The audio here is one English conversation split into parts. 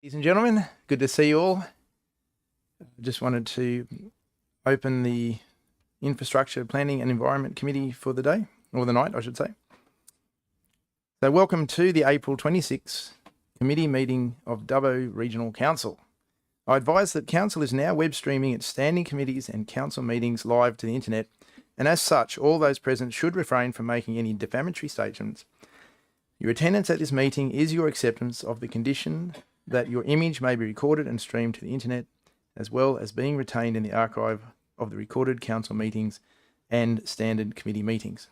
Ladies and gentlemen, good to see you all. Just wanted to open the Infrastructure Planning and Environment Committee for the day, or the night, I should say. So welcome to the April 26th committee meeting of Dubbo Regional Council. I advise that Council is now web streaming its standing committees and council meetings live to the internet, and as such, all those present should refrain from making any defamatory statements. Your attendance at this meeting is your acceptance of the condition that your image may be recorded and streamed to the internet, as well as being retained in the archive of the recorded council meetings and standard committee meetings.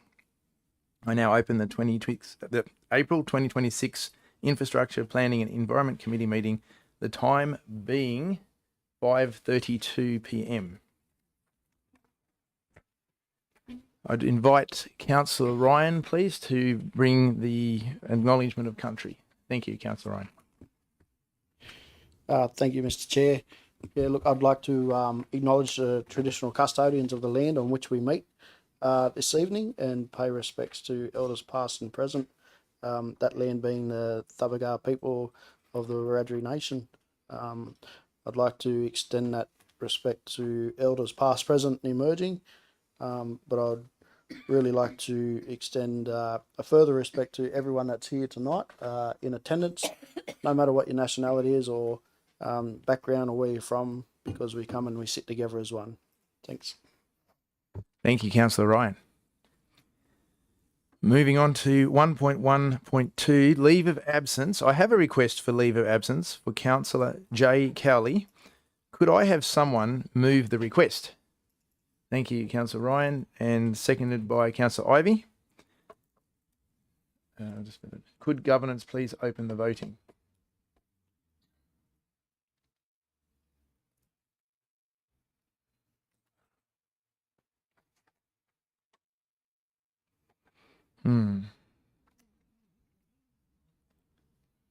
I now open the April 2026 Infrastructure Planning and Environment Committee meeting, the time being 5:32 p.m. I'd invite Councillor Ryan, please, to bring the acknowledgement of country. Thank you, Councillor Ryan. Thank you, Mr. Chair. Yeah, look, I'd like to acknowledge the traditional custodians of the land on which we meet this evening and pay respects to elders past and present, that land being the Thubbagar people of the Wiradjuri Nation. I'd like to extend that respect to elders past, present and emerging, but I'd really like to extend a further respect to everyone that's here tonight in attendance, no matter what your nationality is or background or where you're from, because we come and we sit together as one. Thanks. Thank you, Councillor Ryan. Moving on to 1.1.2, leave of absence. I have a request for leave of absence for Councillor Jay Cowley. Could I have someone move the request? Thank you, Councillor Ryan, and seconded by Councillor Ivey. Could governance please open the voting?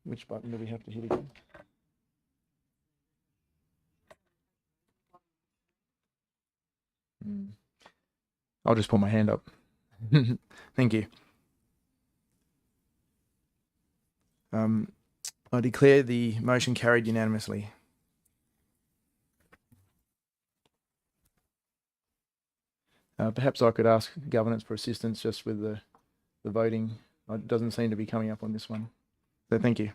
Which button do we have to hit again? I'll just put my hand up. Thank you. I declare the motion carried unanimously. Perhaps I could ask governance for assistance just with the voting. It doesn't seem to be coming up on this one. So thank you.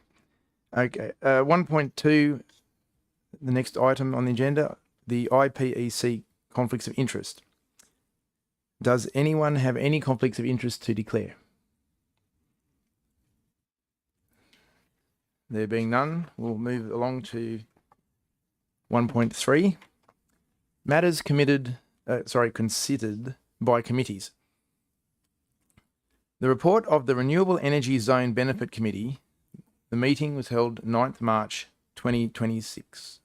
Okay, 1.2, the next item on the agenda, the IPEC conflicts of interest. Does anyone have any conflicts of interest to declare? There being none, we'll move along to 1.3. Matters considered by committees. The report of the Renewable Energy Zone Benefit Committee. The meeting was held 9th March 2026.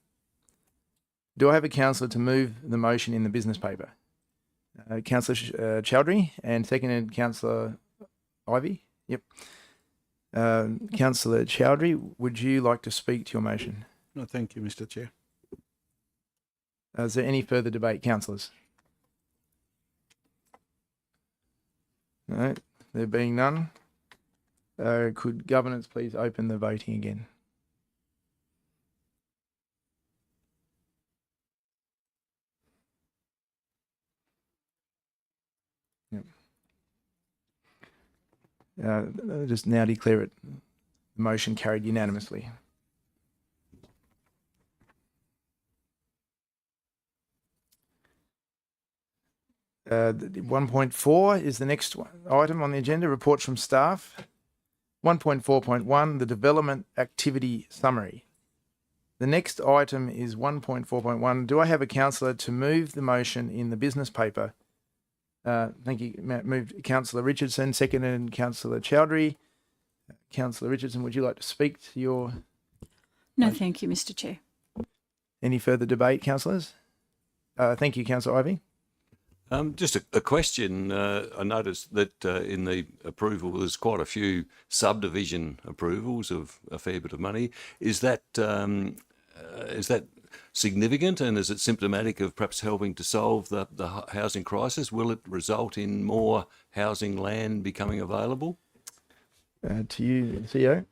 Do I have a councillor to move the motion in the business paper? Councillor Chowdhury, and seconded Councillor Ivey. Yep. Councillor Chowdhury, would you like to speak to your motion? No, thank you, Mr. Chair. Is there any further debate, councillors? No, there being none. Could governance please open the voting again? Yep. Just now declare it motion carried unanimously. Uh, 1.4 is the next item on the agenda, reports from staff. 1.4.1, the development activity summary. The next item is 1.4.1. Do I have a councillor to move the motion in the business paper? Thank you. Moved Councillor Richardson, seconded Councillor Chowdhury. Councillor Richardson, would you like to speak to your... No, thank you, Mr. Chair. Any further debate, councillors? Thank you, Councillor Ivey. Just a question. I noticed that in the approval, there's quite a few subdivision approvals of a fair bit of money. Is that significant, and is it symptomatic of perhaps helping to solve the housing crisis? Will it result in more housing land becoming available? To you, CEO.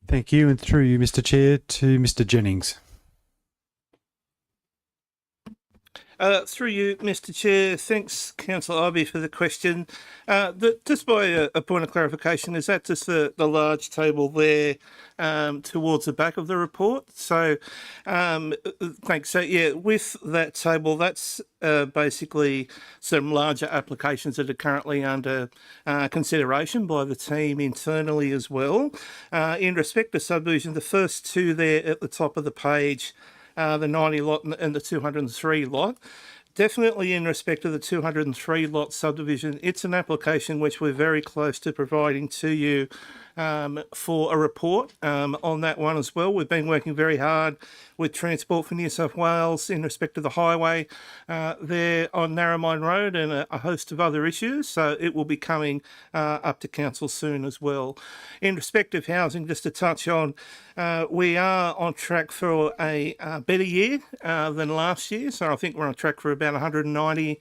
Thank you, and through you, Mr. Chair, to Mr. Jennings. Through you, Mr. Chair, thanks, Councillor Ivey, for the question. Just by a point of clarification, is that just the large table there towards the back of the report? So, thanks. So, yeah, with that table, that's basically some larger applications that are currently under consideration by the team internally as well. In respect to subdivision, the first two there at the top of the page, the 90 lot and the 203 lot. Definitely in respect to the 203 lot subdivision, it's an application which we're very close to providing to you for a report on that one as well. We've been working very hard with Transport for New South Wales in respect to the highway there on Narromine Road and a host of other issues. So it will be coming up to council soon as well. In respect of housing, just to touch on, we are on track for a better year than last year. So I think we're on track for about 190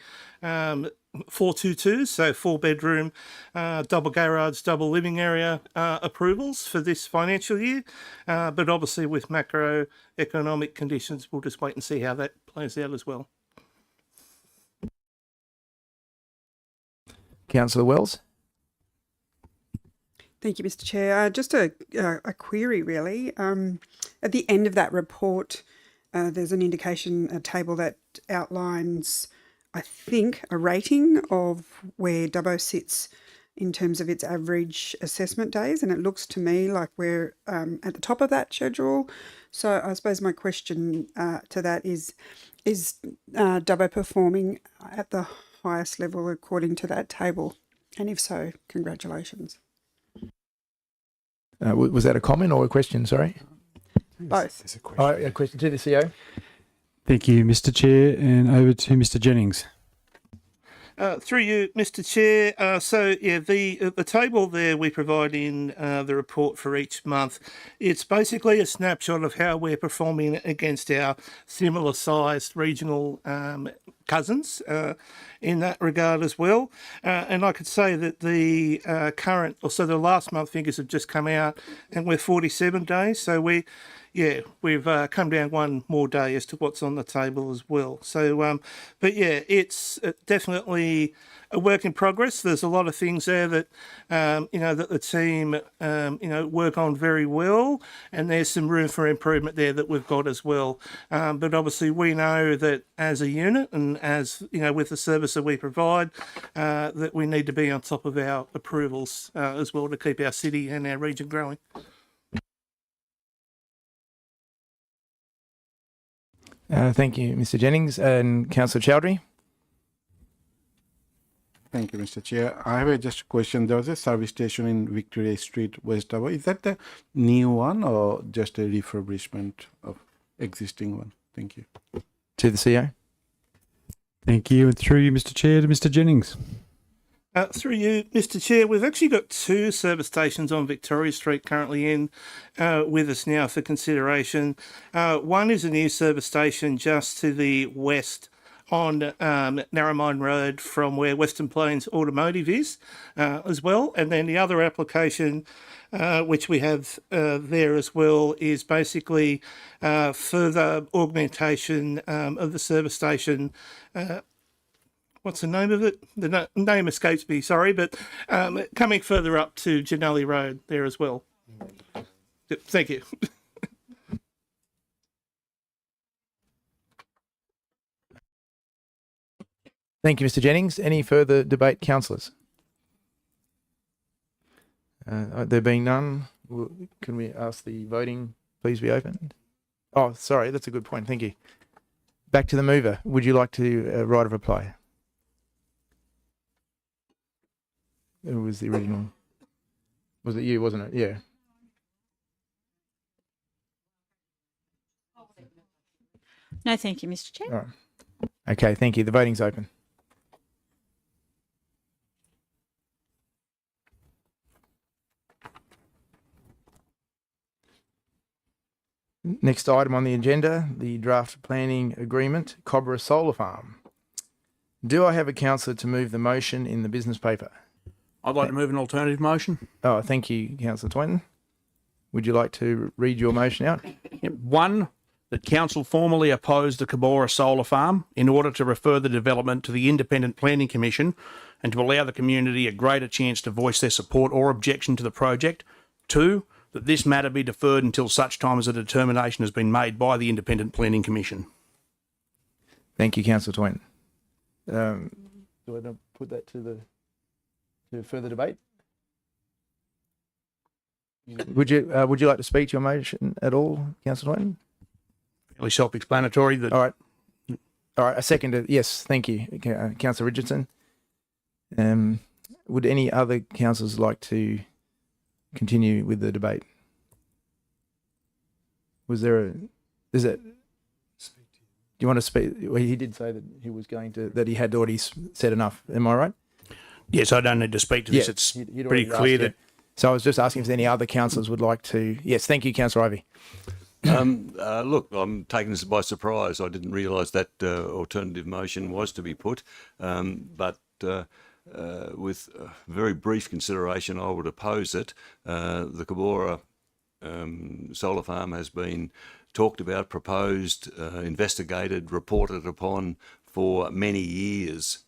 422s, so 4-bedroom, double garage, double living area approvals for this financial year. But obviously with macroeconomic conditions, we'll just wait and see how that plays out as well. Councillor Wells. Thank you, Mr. Chair. Just a query, really. At the end of that report, there's an indication, a table that outlines, I think, a rating of where Dubbo sits in terms of its average assessment days, and it looks to me like we're at the top of that schedule. So I suppose my question to that is Dubbo performing at the highest level according to that table? And if so, congratulations. Was that a comment or a question? Sorry. Both. There's a question. A question to the CEO. Thank you, Mr. Chair, and over to Mr. Jennings. Through you, Mr. Chair. So, yeah, the table there we provide in the report for each month. It's basically a snapshot of how we're performing against our similar-sized regional cousins in that regard as well. And I could say that the the last month figures have just come out, and we're 47 days. So we've come down one more day as to what's on the table as well. So, but yeah, it's definitely a work in progress. There's a lot of things there that, that the team, work on very well, and there's some room for improvement there that we've got as well. But obviously we know that as a unit and as, with the service that we provide, that we need to be on top of our approvals as well to keep our city and our region growing. Thank you, Mr. Jennings. And Councillor Chowdhury. Thank you, Mr. Chair. I have just a question. There was a service station in Victoria Street, West Dubbo. Is that the new one or just a refurbishment of existing one? Thank you. To the CEO. Thank you, and through you, Mr. Chair, to Mr. Jennings. Through you, Mr. Chair, we've actually got two service stations on Victoria Street currently in with us now for consideration. One is a new service station just to the west on Narromine Road from where Western Plains Automotive is as well. And then the other application which we have there as well is basically further augmentation of the service station. What's the name of it? The name escapes me, sorry, but coming further up to Janelli Road there as well. Yep, thank you. Thank you, Mr. Jennings. Any further debate, councillors? There being none, can we ask the voting please be opened? Oh, sorry, that's a good point. Thank you. Back to the mover. Would you like to right of reply? It was the original. Was it you, wasn't it? Yeah. No, thank you, Mr. Chair. All right. Okay, thank you. The voting's open. Next item on the agenda, the draft planning agreement, Cobra Solar Farm. Do I have a councillor to move the motion in the business paper? I'd like to move an alternative motion. Oh, thank you, Councillor Twenton. Would you like to read your motion out? One, that council formally oppose the Cabora Solar Farm in order to refer the development to the Independent Planning Commission and to allow the community a greater chance to voice their support or objection to the project. Two, that this matter be deferred until such time as a determination has been made by the Independent Planning Commission. Thank you, Councillor Twain. Do I now put that to further debate? Would you like to speak to your motion at all, Councillor Twain? Fairly self-explanatory. That All right. I second it. Yes, thank you, Councillor Richardson. Would any other councillors like to continue with the debate? Do you want to speak? Well, he did say that he was going to, that he had already said enough. Am I right? Yes, I don't need to speak to this. It's He'd pretty already clear asked, that. So I was just asking if any other councillors would like to. Yes, thank you, Councillor Ivey. Look, I'm taken by surprise. I didn't realise that alternative motion was to be put, but with very brief consideration, I would oppose it. The Cabora solar farm has been talked about, proposed, investigated, reported upon for many years.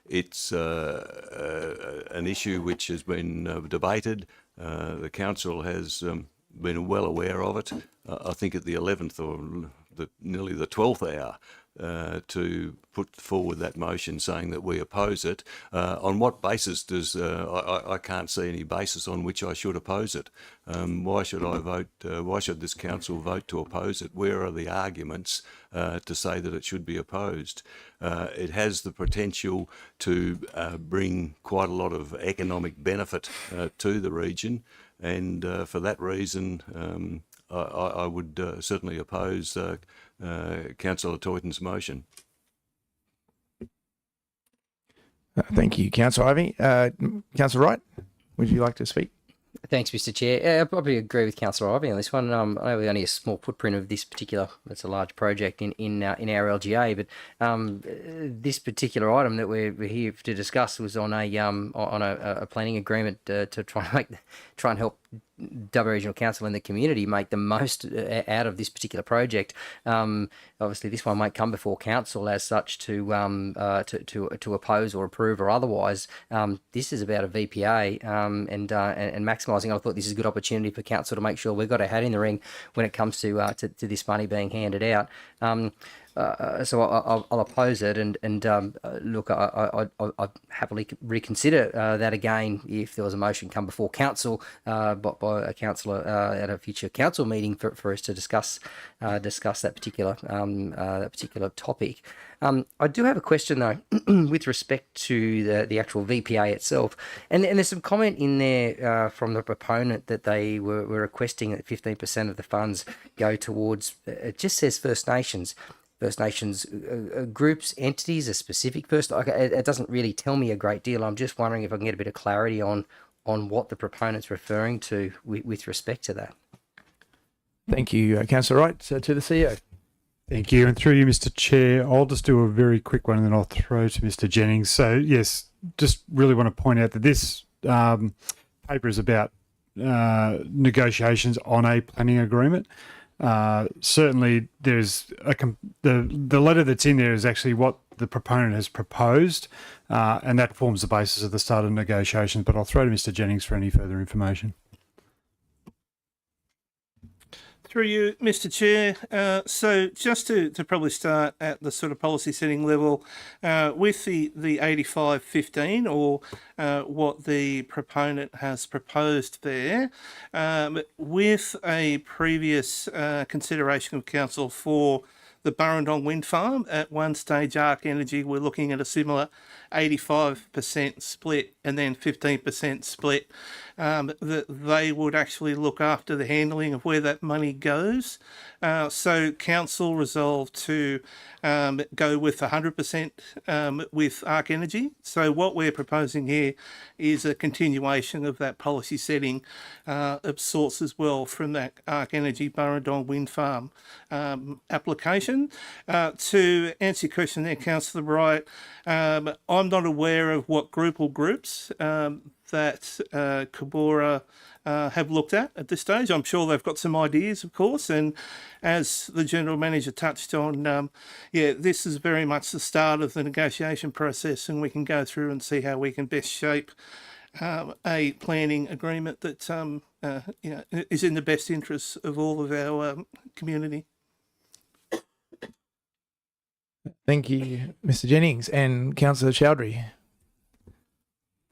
It's an issue which has been debated. The council has been well aware of it. I think at the 11th or nearly the 12th hour to put forward that motion saying that we oppose it. On what basis does I can't see any basis on which I should oppose it. Why should I vote? Why should this council vote to oppose it? Where are the arguments to say that it should be opposed? It has the potential to bring quite a lot of economic benefit to the region, and for that reason, I would certainly oppose Councillor Toyton's motion. Thank you, Councillor Ivey. Councillor Wright, would you like to speak? Thanks, Mr. Chair. I probably agree with Councillor Ivey on this one. I know only a small footprint of this particular, it's a large project in our LGA, but this particular item that we're here to discuss was on a planning agreement to try and help Dubbo Regional Council and the community make the most out of this particular project. Obviously, this one might come before council as such to oppose or approve or otherwise. This is about a VPA and maximising. I thought this is a good opportunity for council to make sure we've got a hat in the ring when it comes to this money being handed out. So I'll oppose it, and look, I'd happily reconsider that again if there was a motion come before council by a councillor at a future council meeting for us to discuss that particular topic. I do have a question though with respect to the actual VPA itself, and there's some comment in there from the proponent that they were requesting that 15% of the funds go towards. It just says First Nations groups, entities, a specific First. It doesn't really tell me a great deal. I'm just wondering if I can get a bit of clarity on what the proponent's referring to with respect to that. Thank you, Councillor Wright. So to the CEO. Thank you. And through you, Mr. Chair, I'll just do a very quick one and then I'll throw to Mr. Jennings. So, yes, just really want to point out that this paper is about negotiations on a planning agreement. Certainly, there's the letter that's in there is actually what the proponent has proposed, and that forms the basis of the start of negotiations. But I'll throw to Mr. Jennings for any further information. Through you, Mr. Chair. So just to probably start at the sort of policy setting level, with the 85-15 or what the proponent has proposed there, with a previous consideration of council for the Burrendong Wind Farm, at one stage Arc Energy were looking at a similar 85% split and then 15% split, that they would actually look after the handling of where that money goes. So council resolved to go with 100% with Arc Energy. So what we're proposing here is a continuation of that policy setting of sorts as well from that Arc Energy Burrendong Wind Farm application. To answer your question there, Councillor Wright, I'm not aware of what group or groups that Cabora have looked at this stage. I'm sure they've got some ideas, of course, and as the General Manager touched on, this is very much the start of the negotiation process, and we can go through and see how we can best shape a planning agreement that is in the best interests of all of our community. Thank you, Mr. Jennings and Councillor Chowdhury.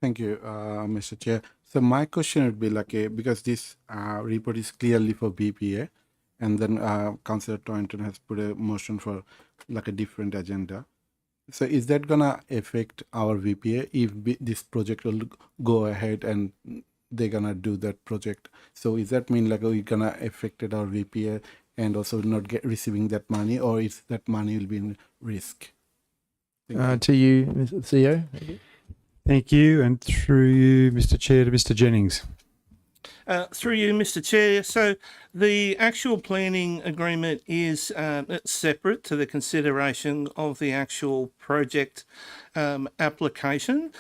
Thank you, Mr. Chair. So my question would be because this report is clearly for BPA, and then Councillor Toynton has put a motion for a different agenda. So is that gonna affect our VPA if this project will go ahead and they're gonna do that project? So is that mean we're gonna affect our VPA and also not receiving that money, or is that money will be in risk? To you, Mr. CEO. Thank you, and through you, Mr. Chair, to Mr. Jennings. Through you, Mr. Chair. So the actual planning agreement is separate to the consideration of the actual project application.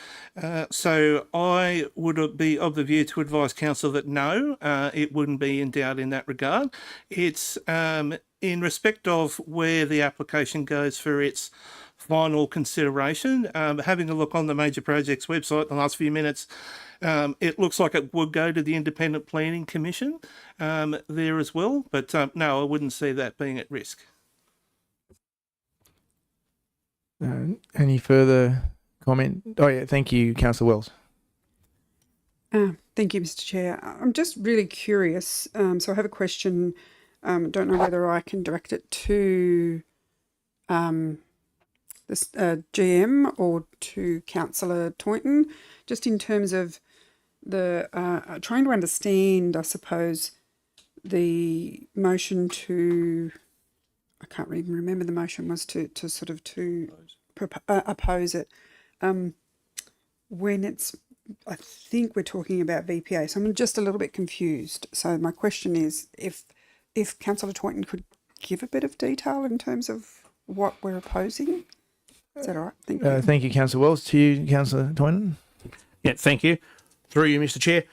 So I would be of the view to advise council that no, it wouldn't be in doubt in that regard. It's in respect of where the application goes for its final consideration. Having a look on the Major Projects website in the last few minutes, it looks like it would go to the Independent Planning Commission there as well, but no, I wouldn't see that being at risk. Any further comment? Oh yeah, thank you, Councillor Wells. Thank you, Mr. Chair. I'm just really curious. So I have a question. Don't know whether I can direct it to this GM or to Councillor Toynton, just in terms of the trying to understand, I suppose, the motion to, I can't even remember the motion was to oppose it. When it's, I think we're talking about VPA, so I'm just a little bit confused. So my question is, if Councillor Toynton could give a bit of detail in terms of what we're opposing. Is that all right? Thank you. Thank you, Councillor Wells. To you, Councillor Toynton. Yeah, thank you. Through you, Mr. Chair.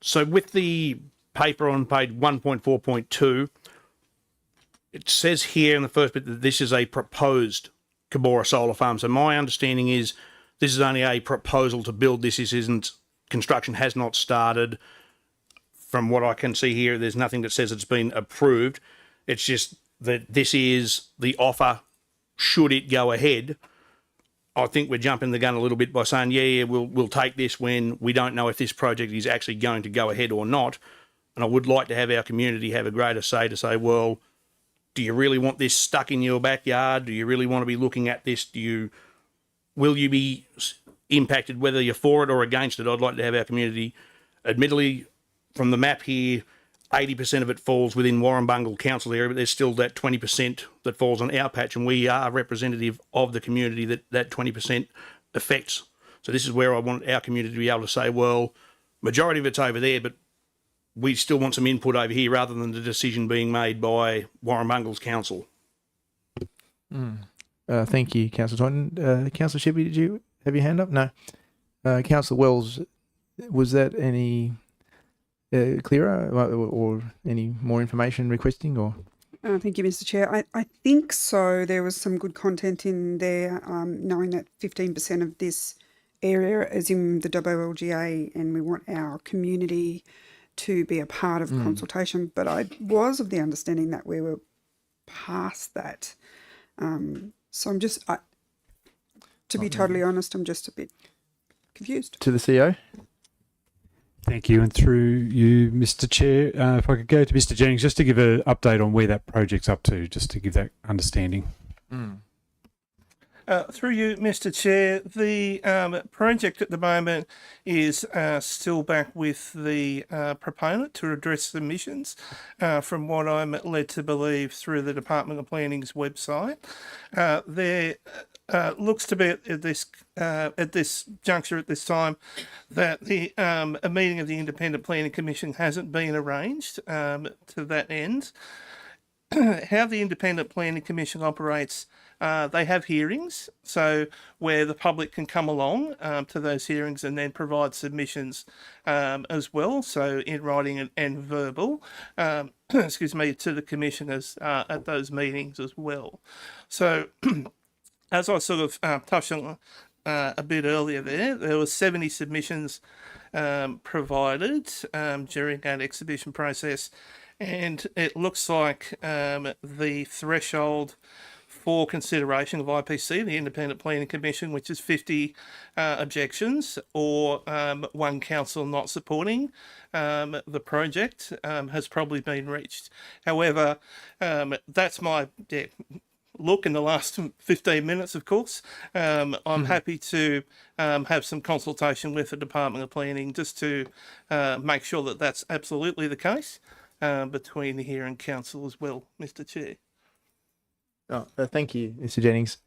So with the paper on page 1.4.2, it says here in the first bit that this is a proposed Cabora solar farm. So my understanding is this is only a proposal to build this. This isn't, construction has not started. From what I can see here, there's nothing that says it's been approved. It's just that this is the offer should it go ahead. I think we're jumping the gun a little bit by saying, we'll take this when we don't know if this project is actually going to go ahead or not. And I would like to have our community have a greater say to say, well, do you really want this stuck in your backyard? Do you really want to be looking at this? Will you be impacted whether you're for it or against it? I'd like to have our community, admittedly, from the map here, 80% of it falls within Warrumbungle Council area, but there's still that 20% that falls on our patch, and we are representative of the community that 20% affects. So this is where I want our community to be able to say, well, majority of it's over there, but we still want some input over here rather than the decision being made by Warrumbungle's council. Thank you, Councillor Toynton. Councillor Shipley, did you have your hand up? No. Councillor Wells, was that any clearer or any more information requesting? Or thank you, Mr. Chair. I think so. There was some good content in there, knowing that 15% of this area is in the WLGA and we want our community to be a part of consultation. But I was of the understanding that we were past that. So I'm just, to be totally honest, I'm just a bit confused. to the CEO? Thank you, and through you, Mr. Chair, if I could go to Mr. Jennings just to give an update on where that project's up to, just to give that understanding. Through you, Mr. Chair, the project at the moment is still back with the proponent to address submissions, from what I'm led to believe through the Department of Planning's website. There looks to be at this juncture, at this time, that a meeting of the Independent Planning Commission hasn't been arranged to that end. How the Independent Planning Commission operates they have hearings, so where the public can come along to those hearings and then provide submissions as well, so in writing and verbal, excuse me, to the commissioners at those meetings as well. So as I sort of touched on a bit earlier there was 70 submissions provided during that exhibition process, and it looks like the threshold for consideration of IPC, the Independent Planning Commission, which is 50 objections or one council not supporting the project, has probably been reached. However, that's my look in the last 15 minutes, of course. I'm happy to have some consultation with the Department of Planning just to make sure that that's absolutely the case between here and council as well, Mr. Chair. Oh, thank you, Mr. Jennings.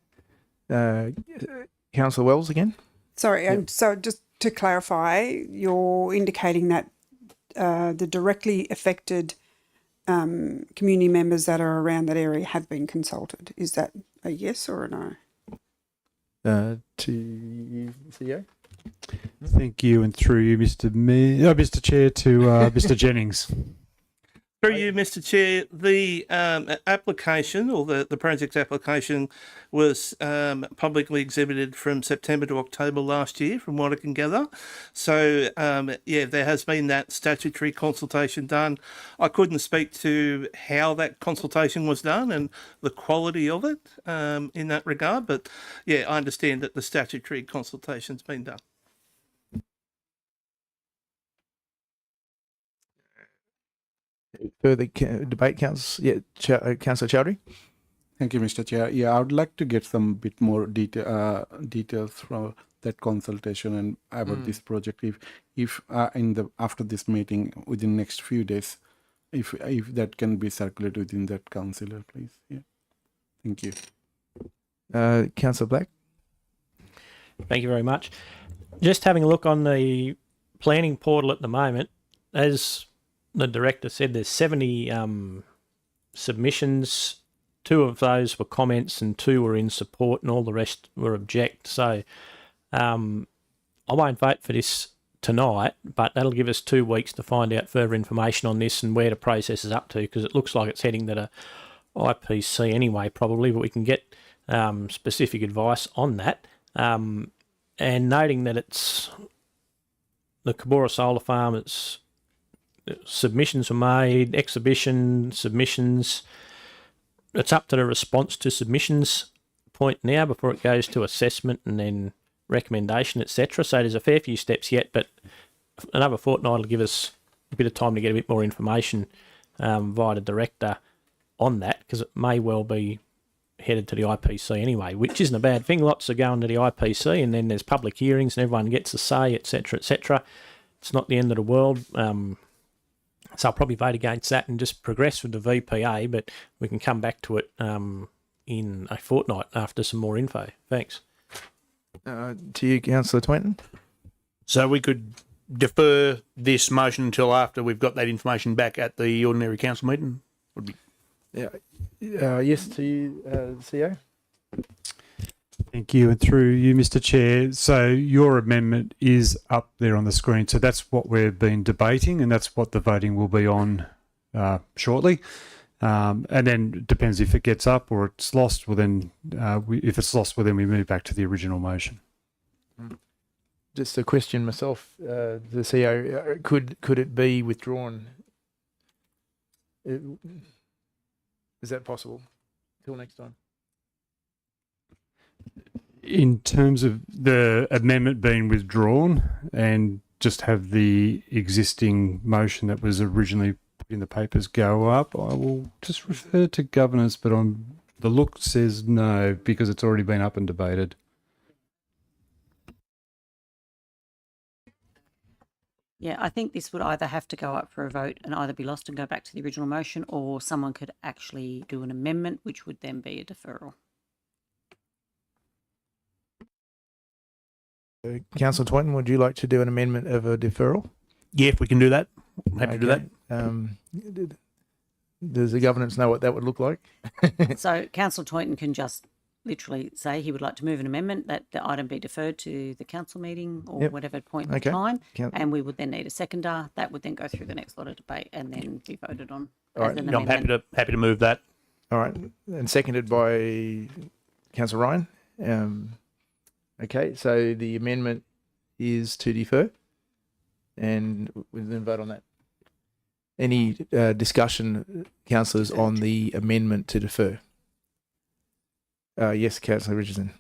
Councillor Wells again. Sorry, and so just to clarify, you're indicating that the directly affected community members that are around that area have been consulted. Is that a yes or a no? To you, CEO. Thank you, and through you, Mr. Chair, to Mr. Jennings. Through you, Mr. Chair, the application or the project application was publicly exhibited from September to October last year, from what I can gather. So, there has been that statutory consultation done. I couldn't speak to how that consultation was done and the quality of it in that regard, but I understand that the statutory consultation's been done. Further debate, Councillor Chowdhury. Thank you, Mr. Chair. Yeah, I would like to get some bit more details from that consultation and about this project. If after this meeting within next few days, if that can be circulated within that councillor, please. Yeah. Thank you. Councillor Black. Thank you very much. Just having a look on the planning portal at the moment, as the director said, there's 70 submissions. 2 of those were comments and 2 were in support, and all the rest were object. So I won't vote for this tonight, but that'll give us 2 weeks to find out further information on this and where the process is up to, because it looks like it's heading to the IPC anyway, probably, but we can get specific advice on that. And noting that it's the Cabora Solar Farm, it's submissions were made, exhibition submissions. It's up to the response to submissions point now before it goes to assessment and then recommendation, etc. So there's a fair few steps yet, but another fortnight will give us a bit of time to get a bit more information via the director on that, because it may well be headed to the IPC anyway, which isn't a bad thing. Lots are going to the IPC, and then there's public hearings and everyone gets a say, etc., etc. It's not the end of the world. So I'll probably vote against that and just progress with the VPA, but we can come back to it in a fortnight after some more info. Thanks. To you, Councillor Twenton. So we could defer this motion until after we've got that information back at the ordinary council meeting? Would be. Yes, to you, CEO. Thank you, and through you, Mr. Chair. So your amendment is up there on the screen. So that's what we've been debating, and that's what the voting will be on shortly. And then it depends if it gets up or it's lost. Well, then if it's lost, well, then we move back to the original motion. Just a question myself, the CEO. Could it be withdrawn? Is that possible? Till next time. In terms of the amendment being withdrawn and just have the existing motion that was originally put in the papers go up, I will just refer to governance, but on the look says no, because it's already been up and debated. Yeah, I think this would either have to go up for a vote and either be lost and go back to the original motion, or someone could actually do an amendment, which would then be a deferral. Councillor Twenton, would you like to do an amendment of a deferral? Yeah, if we can do that. I'm happy to do that. Does the governance know what that would look like? So Councillor Toynton can just literally say he would like to move an amendment that the item be deferred to the council meeting or Yep. whatever point Okay. in time, Count- and we would then need a seconder. That would then go through the next lot of debate and then be voted on All as right. an I'm amendment. happy to move that. All right, and seconded by Councillor Ryan. Okay, so the amendment is to defer, and we'll then vote on that. Any discussion, councillors, on the amendment to defer? Yes, Councillor Richardson.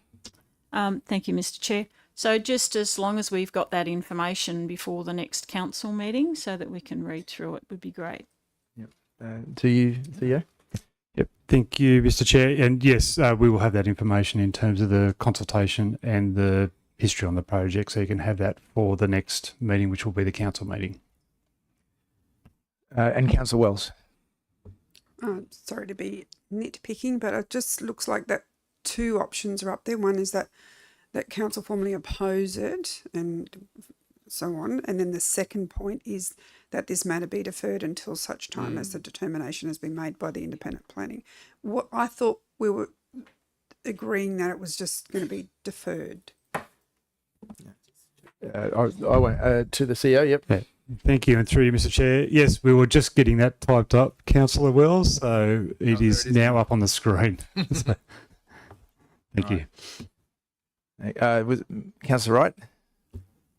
Thank you, Mr. Chair. So just as long as we've got that information before the next council meeting so that we can read through it would be great. To you, Theo. Yep. Thank you, Mr. Chair. And yes, we will have that information in terms of the consultation and the history on the project, so you can have that for the next meeting, which will be the council meeting. And Councillor Wells. Sorry to be nitpicking, but it just looks like that two options are up there. One is that council formally oppose it and so on. And then the second point is that this matter be deferred until such time as the determination has been made by the independent planning. What I thought we were agreeing that it was just going to be deferred. I won't. To the CEO, yep. Yeah. Thank you. And through you, Mr. Chair. Yes, we were just getting that typed up, Councillor Wells. So it is now up on the screen. So, thank you. Was Councillor Wright?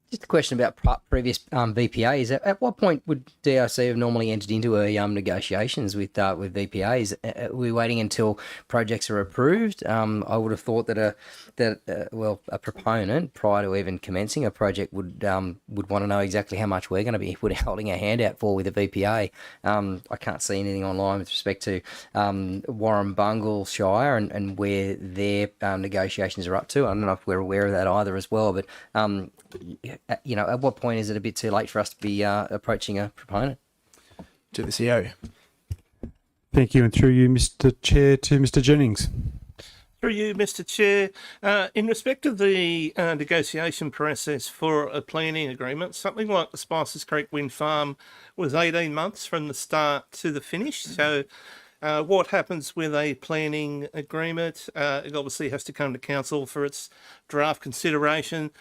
Just a question about previous VPAs. At what point would DRC have normally entered into a negotiations with VPAs? Are we waiting until projects are approved? I would have thought that a proponent prior to even commencing a project would want to know exactly how much we're going to be holding our hand out for with a VPA. I can't see anything online with respect to Warrumbungle Shire and where their negotiations are up to. I don't know if we're aware of that either as well, but at what point is it a bit too late for us to be approaching a proponent? To the CEO. Thank you. And through you, Mr. Chair, to Mr. Jennings. Through you, Mr. Chair, in respect of the negotiation process for a planning agreement, something like the Spices Creek Wind Farm was 18 months from the start to the finish. So what happens with a planning agreement? It obviously has to come to council for its draft consideration,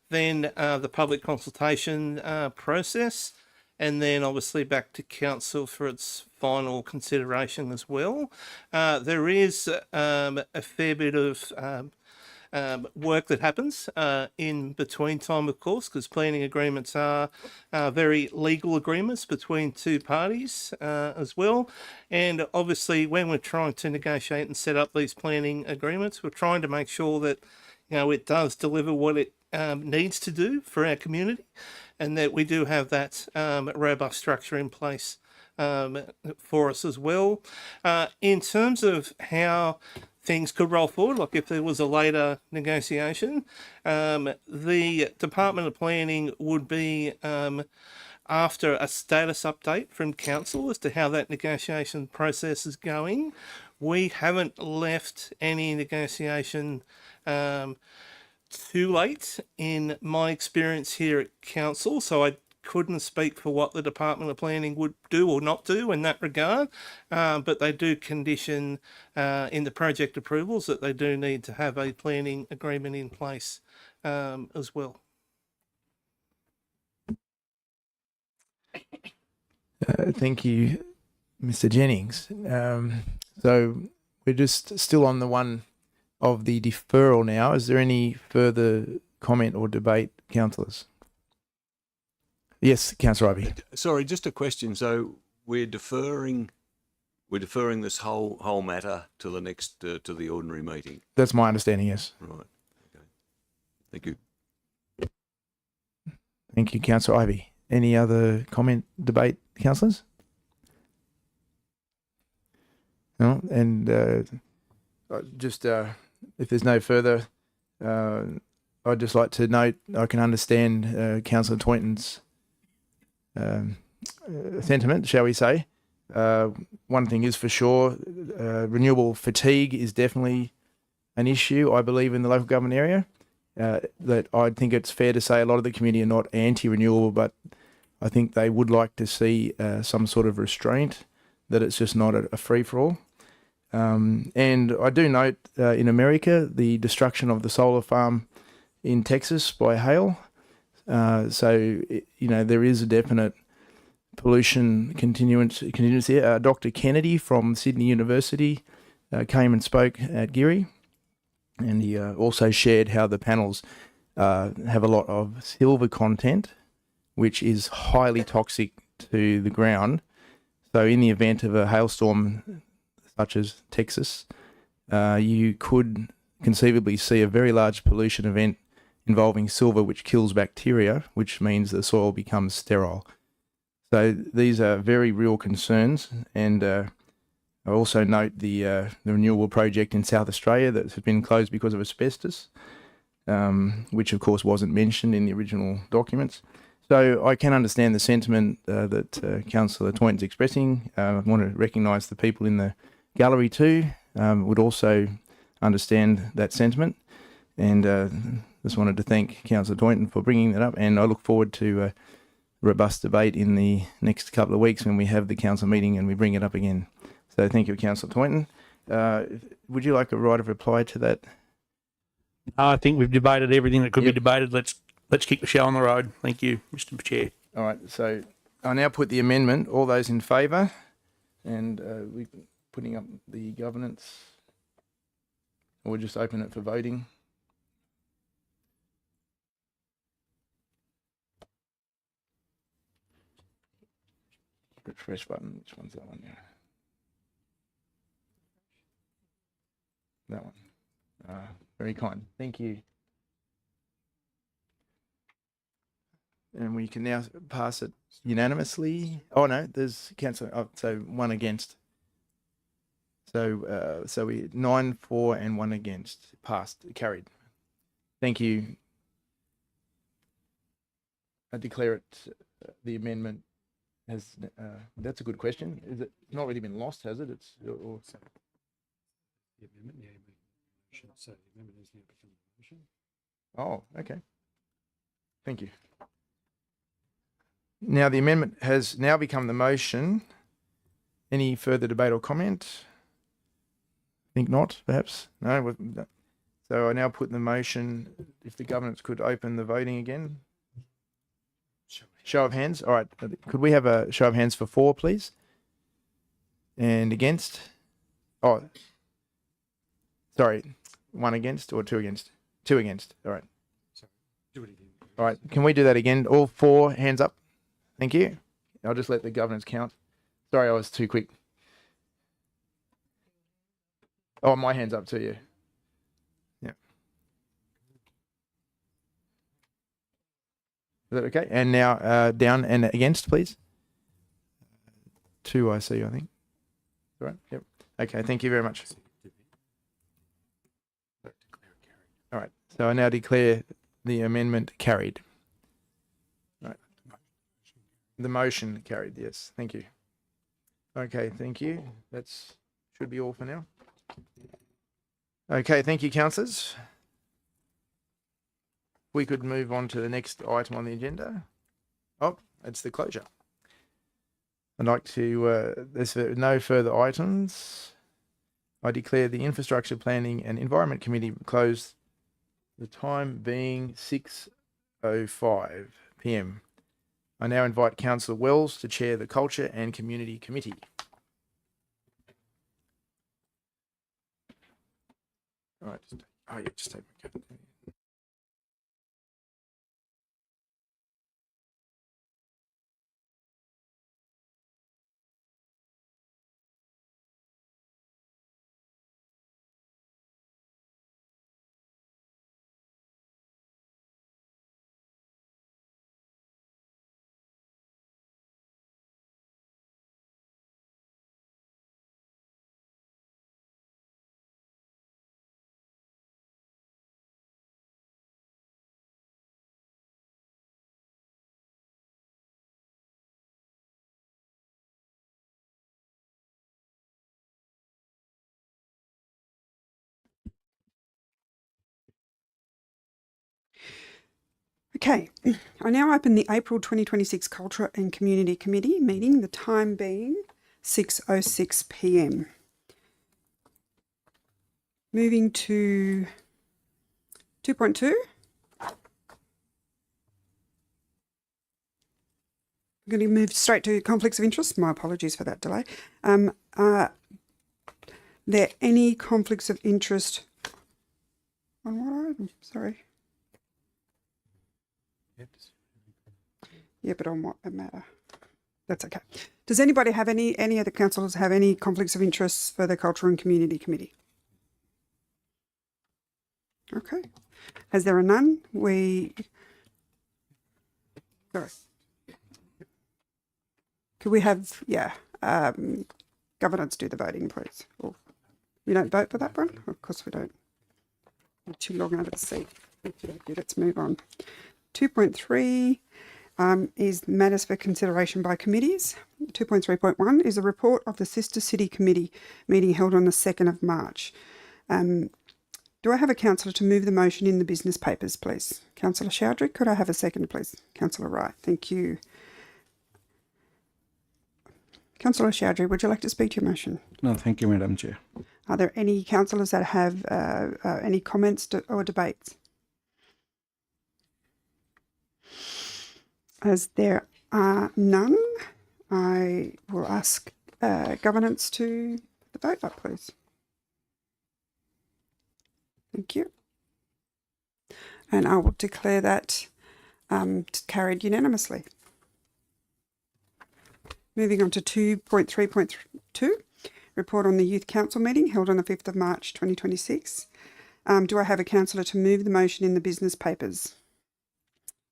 then the public consultation process, and then obviously back to council for its final consideration as well. There is a fair bit of work that happens in between time, of course, because planning agreements are very legal agreements between two parties as well. And obviously, when we're trying to negotiate and set up these planning agreements, we're trying to make sure that it does deliver what it needs to do for our community, and that we do have that robust structure in place for us as well. In terms of how things could roll forward, like if there was a later negotiation, the Department of Planning would be after a status update from council as to how that negotiation process is going. We haven't left any negotiation too late in my experience here at council, so I couldn't speak for what the Department of Planning would do or not do in that regard, but they do condition in the project approvals that they do need to have a planning agreement in place as well. Thank you, Mr. Jennings. So we're just still on the one of the deferral now. Is there any further comment or debate, councillors? Yes, Councillor Ivey. Sorry, just a question. So we're deferring this whole matter to the next to the ordinary meeting. That's my understanding, yes. Right. Okay. Thank you. Thank you, Councillor Ivey. Any other comment, debate, councillors? No? And if there's no further, I'd just like to note I can understand Councillor Toynton's sentiment, shall we say. One thing is for sure, renewable fatigue is definitely an issue, I believe, in the local government area. That I think it's fair to say a lot of the community are not anti-renewable, but I think they would like to see some sort of restraint, that it's just not a free-for-all. And I do note in America the destruction of the solar farm in Texas by hail. There is a definite pollution contingency. Dr. Kennedy from Sydney University came and spoke at Geary, and he also shared how the panels have a lot of silver content, which is highly toxic to the ground. So in the event of a hailstorm such as Texas, you could conceivably see a very large pollution event involving silver, which kills bacteria, which means the soil becomes sterile. So these are very real concerns. And I also note the renewable project in South Australia that has been closed because of asbestos, which of course wasn't mentioned in the original documents. So I can understand the sentiment that Councillor Toynton's expressing. I want to recognise the people in the gallery too, would also understand that sentiment. And just wanted to thank Councillor Toynton for bringing that up, and I look forward to a robust debate in the next couple of weeks when we have the council meeting and we bring it up again. So thank you, Councillor Toynton. Would you like a right of reply to that? I think we've debated everything that could be debated. Let's kick the show on the road. Thank you, Mr. Chair. All right, so I now put the amendment. All those in favour? And we're putting up the governance. Or we'll just open it for voting. Refresh button. Which one's that one? Yeah. That one. Very kind. Thank you. And we can now pass it unanimously. Oh no, there's council. Oh, so one against. So we 9 for and 1 against. Passed. Carried. Thank you. I declare it the amendment has. That's a good question. Is it not really been lost? Has it? It's or. The amendment, so the amendment has now become a motion. Oh, okay. Thank you. Now the amendment has now become the motion. Any further debate or comment? Think not, perhaps? No. So I now put the motion, if the governance could open the voting again. Show of hands. All right. Could we have a show of hands for please? And against? Oh, sorry. 1 against or 2 against? 2 against. All right. Sorry. Do it again. All right. Can we do that again? All 4 hands up. Thank you. I'll just let the governance count. Sorry, I was too quick. Oh, my hand's up too, yeah. Yeah. Is that okay? And now down and against, please. 2 I see, I think. All right. Yep. Okay, thank you very much. All right. So I now declare the amendment carried. Right. The motion carried, yes. Thank you. Okay, thank you. That's should be all for now. Okay, thank you, councillors. We could move on to the next item on the agenda. Oh, it's the closure. I'd like to, there's no further items. I declare the Infrastructure Planning and Environment Committee closed, the time being 6:05 p.m. I now invite Councillor Wells to chair the Culture and Community Committee. All right. Just take my card. Okay, I now open the April 2026 Culture and Community Committee meeting, the time being 6:06 p.m. Moving to 2.2. I'm going to move straight to conflicts of interest. My apologies for that delay. Are there any conflicts of interest on what item? Sorry. Yeah, but on what matter? That's okay. Does anybody have any other councillors have any conflicts of interest for the Culture and Community Committee? Okay. As there are none, sorry. Could we have, governance do the voting, please? Or we don't vote for that one? Of course we don't. We're too long out of the seat. Okay, let's move on. 2.3 is matters for consideration by committees. 2.3.1 is a report of the Sister City Committee meeting held on the 2nd of March. Do I have a councillor to move the motion in the business papers, please? Councillor Chowdhury, could I have a second, please? Councillor Wright, thank you. Councillor Chowdhury, would you like to speak to your motion? No, thank you, Madam Chair. Are there any councillors that have any comments or debates? As there are none, I will ask governance to the vote up, please. Thank you. And I will declare that carried unanimously. Moving on to 2.3.2, report on the Youth Council meeting held on the 5th of March 2026. Do I have a councillor to move the motion in the business papers?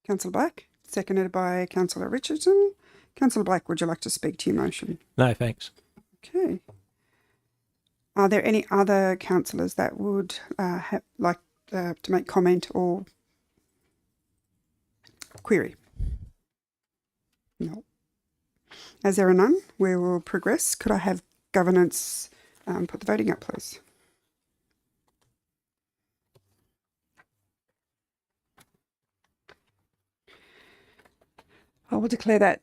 Councillor Black, seconded by Councillor Richardson. Councillor Black, would you like to speak to your motion? No, thanks. Okay. Are there any other councillors that would like to make comment or query? No. As there are none, we will progress. Could I have governance put the voting up, please? I will declare that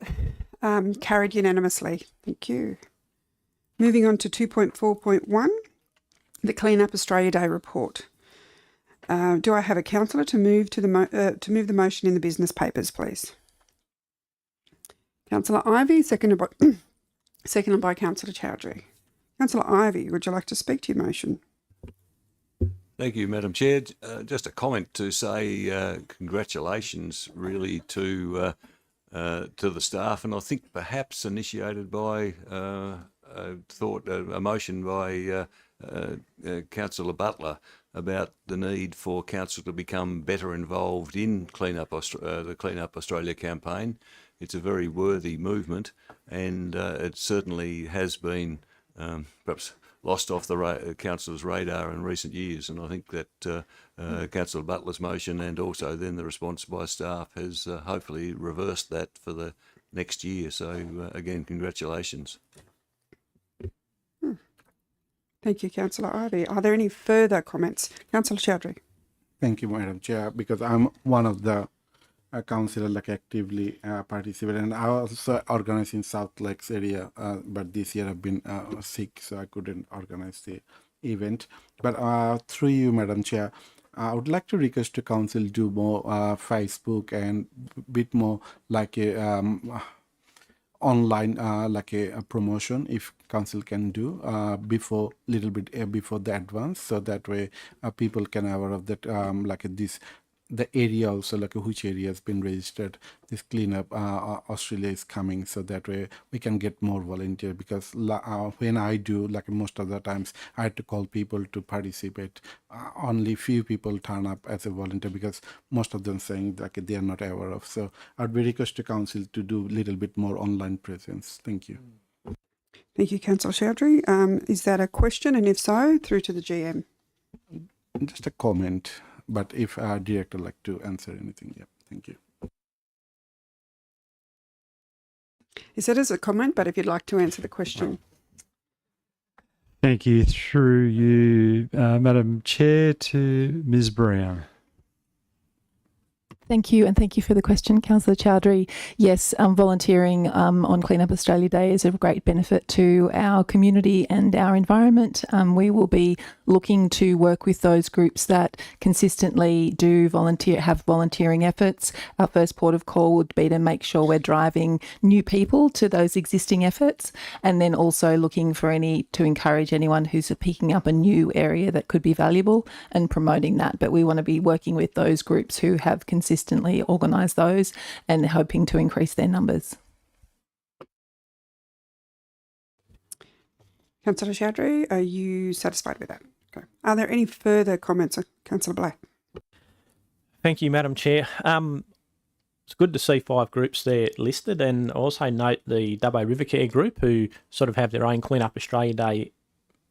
carried unanimously. Thank you. Moving on to 2.4.1, the Clean Up Australia Day report. Do I have a councillor to move the motion in the business papers, please? Councillor Ivey, seconded by Councillor Chowdhury. Councillor Ivey, would you like to speak to your motion? Thank you, Madam Chair. Just a comment to say congratulations really to the staff, and I think perhaps initiated by a motion by Councillor Butler about the need for council to become better involved in the Clean Up Australia campaign. It's a very worthy movement, and it certainly has been perhaps lost off the council's radar in recent years. And I think that Councillor Butler's motion and also then the response by staff has hopefully reversed that for the next year. So again, congratulations. Thank you, Councillor Ivey. Are there any further comments? Councillor Chowdhury. Thank you, Madam Chair, because I'm one of the councillor actively participate, and I also organize in South Lakes area, but this year I've been sick, so I couldn't organize the event. But through you, Madam Chair, I would like to request to council do more Facebook and bit more like a online like a promotion, if council can do before little bit before the advance, so that way people can aware of that like this the area also, like which area has been registered. This cleanup Australia is coming, so that way we can get more volunteer, because when I do, like most of the times I had to call people to participate. Only few people turn up as a volunteer, because most of them saying that they are not aware of. So I'd be request to council to do little bit more online presence. Thank you. Thank you, Councillor Chowdhury. Is that a question? And if so, through to the GM. Just a comment. But if our director like to answer anything, yeah, thank you. Is that as a comment, but if you'd like to answer the question. Thank you. Through you, Madam Chair, to Ms Brown. Thank you, and thank you for the question, Councillor Chowdhury. Yes, volunteering on Clean Up Australia Day is of great benefit to our community and our environment. We will be looking to work with those groups that consistently do have volunteering efforts. Our first port of call would be to make sure we're driving new people to those existing efforts, and then also looking for to encourage anyone who's picking up a new area that could be valuable and promoting that. But we want to be working with those groups who have consistently organise those and hoping to increase their numbers. Councillor Chowdhury, are you satisfied with that? Okay. Are there any further comments, Councillor Black? Thank you, Madam Chair. It's good to see 5 groups there listed, and also note the Dubbo River Care group, who sort of have their own Clean Up Australia Day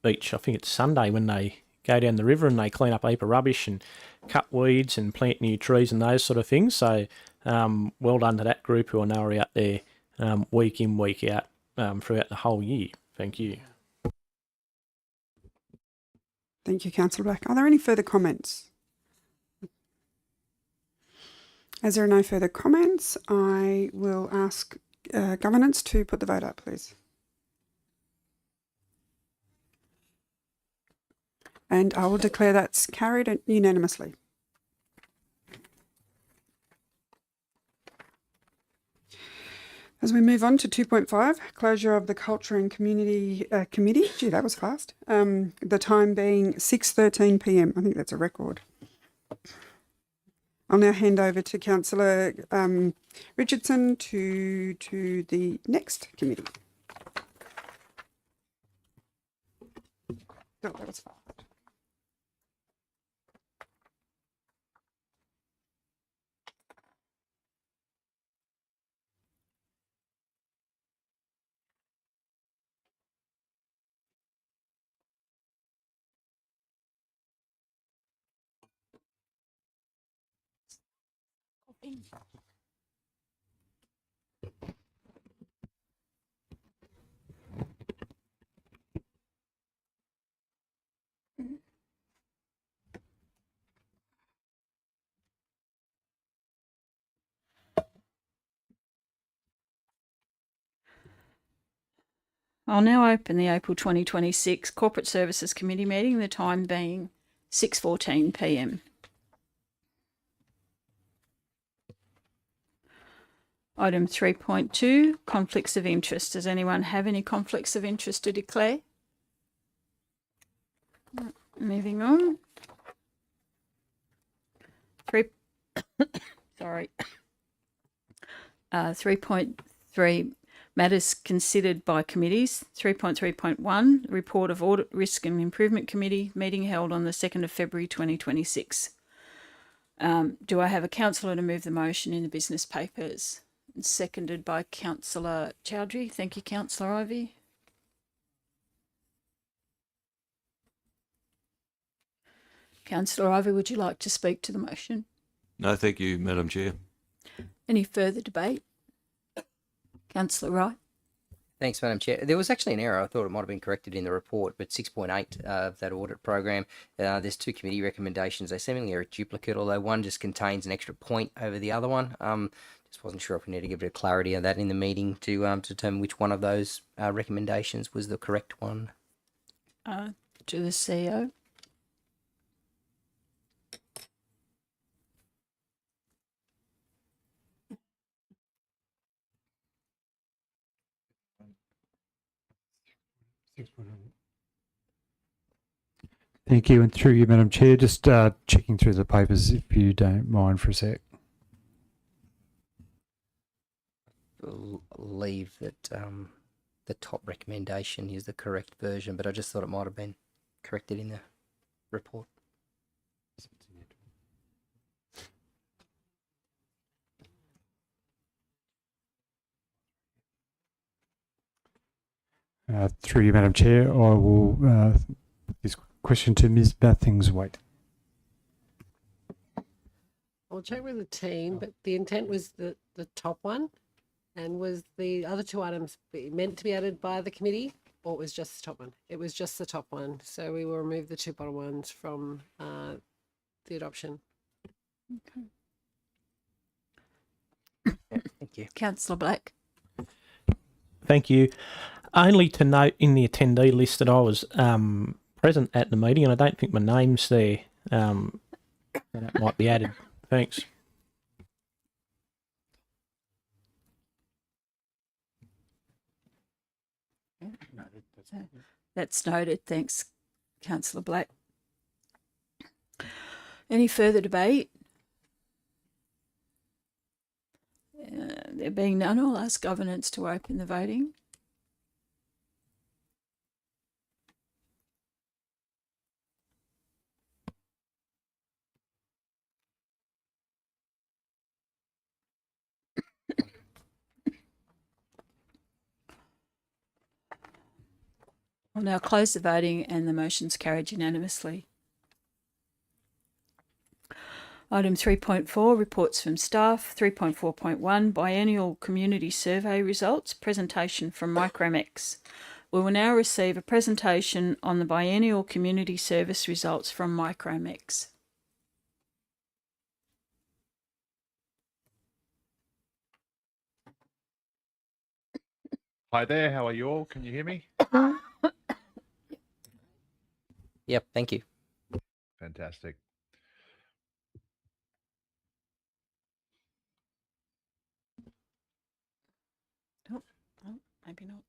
each, I think it's Sunday, when they go down the river and they clean up a heap of rubbish and cut weeds and plant new trees and those sort of things. So well done to that group, who I know are out there week in, week out throughout the whole year. Thank you. Thank you, Councillor Black. Are there any further comments? As there are no further comments, I will ask governance to put the vote up, please. And I will declare that's carried unanimously. As we move on to 2.5, closure of the Culture and Community Committee. Gee, that was fast. The time being 6:13 p.m. I think that's a record. I'll now hand over to Councillor Richardson to the next committee. Oh, that was fast. I'll now open the April 2026 Corporate Services Committee meeting, the time being 6:14 p.m. Item 3.2, conflicts of interest. Does anyone have any conflicts of interest to declare? Moving on. 3.3 matters considered by committees. 3.3.1, report of Audit Risk and Improvement Committee meeting held on the 2nd of February 2026. Do I have a councillor to move the motion in the business papers? Seconded by Councillor Chowdhury. Thank you, Councillor Ivey. Councillor Ivey, would you like to speak to the motion? No, thank you, Madam Chair. Any further debate? Councillor Wright. Thanks, Madam Chair. There was actually an error. I thought it might have been corrected in the report, but 6.8 of that audit program, there's 2 committee recommendations. They seemingly are a duplicate, although one just contains an extra point over the other one. Just wasn't sure if we need to give a bit of clarity on that in the meeting to determine which one of those recommendations was the correct one. To the CEO. Thank you, and through you, Madam Chair, just checking through the papers, if you don't mind for a sec. Believe that the top recommendation is the correct version, but I just thought it might have been corrected in the report. Through you, Madam Chair, I will put this question to Ms. Bathings-Waite. I'll check with the team, but the intent was the top one. And was the other 2 items meant to be added by the committee, or it was just the top one? It was just the top one. So we will remove the 2 bottom ones from the adoption. Okay. Thank you. Councillor Black. Thank you. Only to note in the attendee list that I was present at the meeting, and I don't think my name's there. That might be added. Thanks. That's noted. Thanks, Councillor Black. Any further debate? There being none, I'll ask governance to open the voting. I'll now close the voting and the motion's carried unanimously. Item 3.4, reports from staff. 3.4.1, biennial community survey results, presentation from Micromex. We will now receive a presentation on the biennial community service results from Micromex. Hi there, how are you all? Can you hear me? Yep, thank you. Fantastic. Oh, maybe not.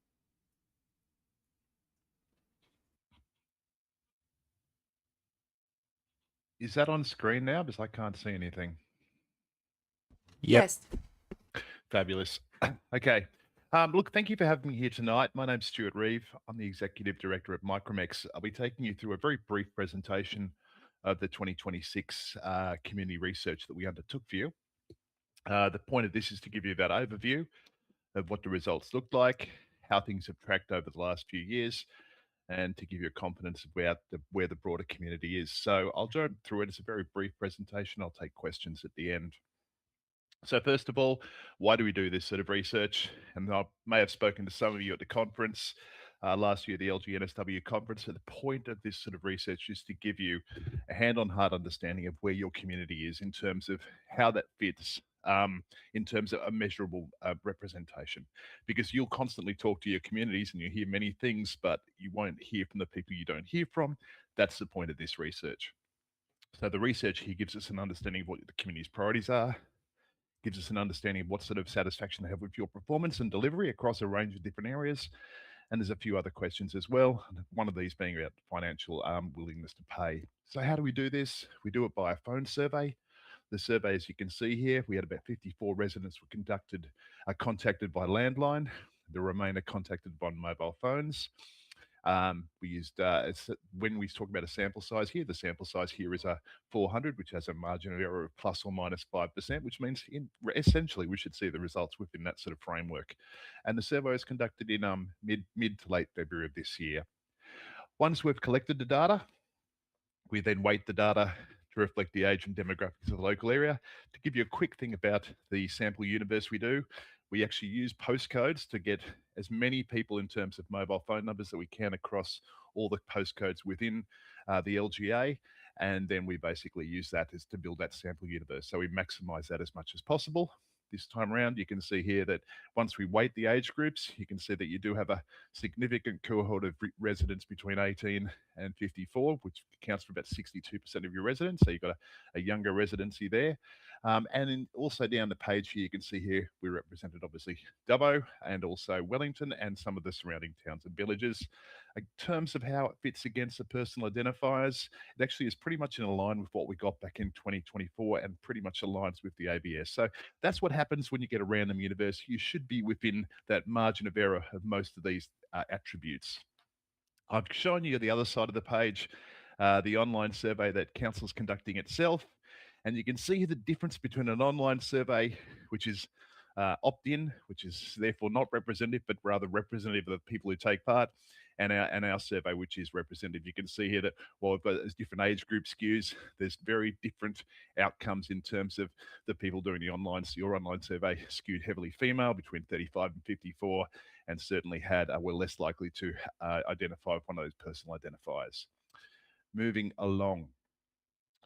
Is that on screen now? Because I can't see anything. Yep. Yes. Fabulous. Okay. Look, thank you for having me here tonight. My name's Stuart Reeve. I'm the Executive Director at Micromex. I'll be taking you through a very brief presentation of the 2026 community research that we undertook for you. The point of this is to give you that overview of what the results looked like, how things have tracked over the last few years, and to give you a confidence of where the broader community is. So I'll jump through it. It's a very brief presentation. I'll take questions at the end. So first of all, why do we do this sort of research? And I may have spoken to some of you at the conference last year, the LGNSW conference. So the point of this sort of research is to give you a hand-on-heart understanding of where your community is in terms of how that fits in terms of a measurable representation. Because you'll constantly talk to your communities and you hear many things, but you won't hear from the people you don't hear from. That's the point of this research. So the research here gives us an understanding of what the community's priorities are, gives us an understanding of what sort of satisfaction they have with your performance and delivery across a range of different areas. And there's a few other questions as well. One of these being about financial willingness to pay. So how do we do this? We do it by a phone survey. The survey, as you can see here, we had about 54 residents were contacted by landline. The remainder contacted by mobile phones. We used, when we talk about a sample size here, the sample size here is a 400, which has a margin of error of plus or minus 5%, which means essentially we should see the results within that sort of framework. And the survey was conducted in mid to late February of this year. Once we've collected the data, we then weight the data to reflect the age and demographics of the local area. To give you a quick thing about the sample universe we do, we actually use postcodes to get as many people in terms of mobile phone numbers that we can across all the postcodes within the LGA. And then we basically use that as to build that sample universe. So we maximize that as much as possible. This time around, you can see here that once we weight the age groups, you can see that you do have a significant cohort of residents between 18 and 54, which accounts for about 62% of your residents. So you've got a younger residency there. And then also down the page here, you can see here, we represented obviously Dubbo and also Wellington and some of the surrounding towns and villages. In terms of how it fits against the personal identifiers, it actually is pretty much in line with what we got back in 2024 and pretty much aligns with the ABS. So that's what happens when you get a random universe. You should be within that margin of error of most of these attributes. I've shown you the other side of the page, the online survey that Council's conducting itself. And you can see the difference between an online survey, which is opt-in, which is therefore not representative, but rather representative of the people who take part, and our survey, which is representative. You can see here that while we've got those different age group skews, there's very different outcomes in terms of the people doing the online. So your online survey skewed heavily female, between 35 and 54, and certainly were less likely to identify with one of those personal identifiers. Moving along.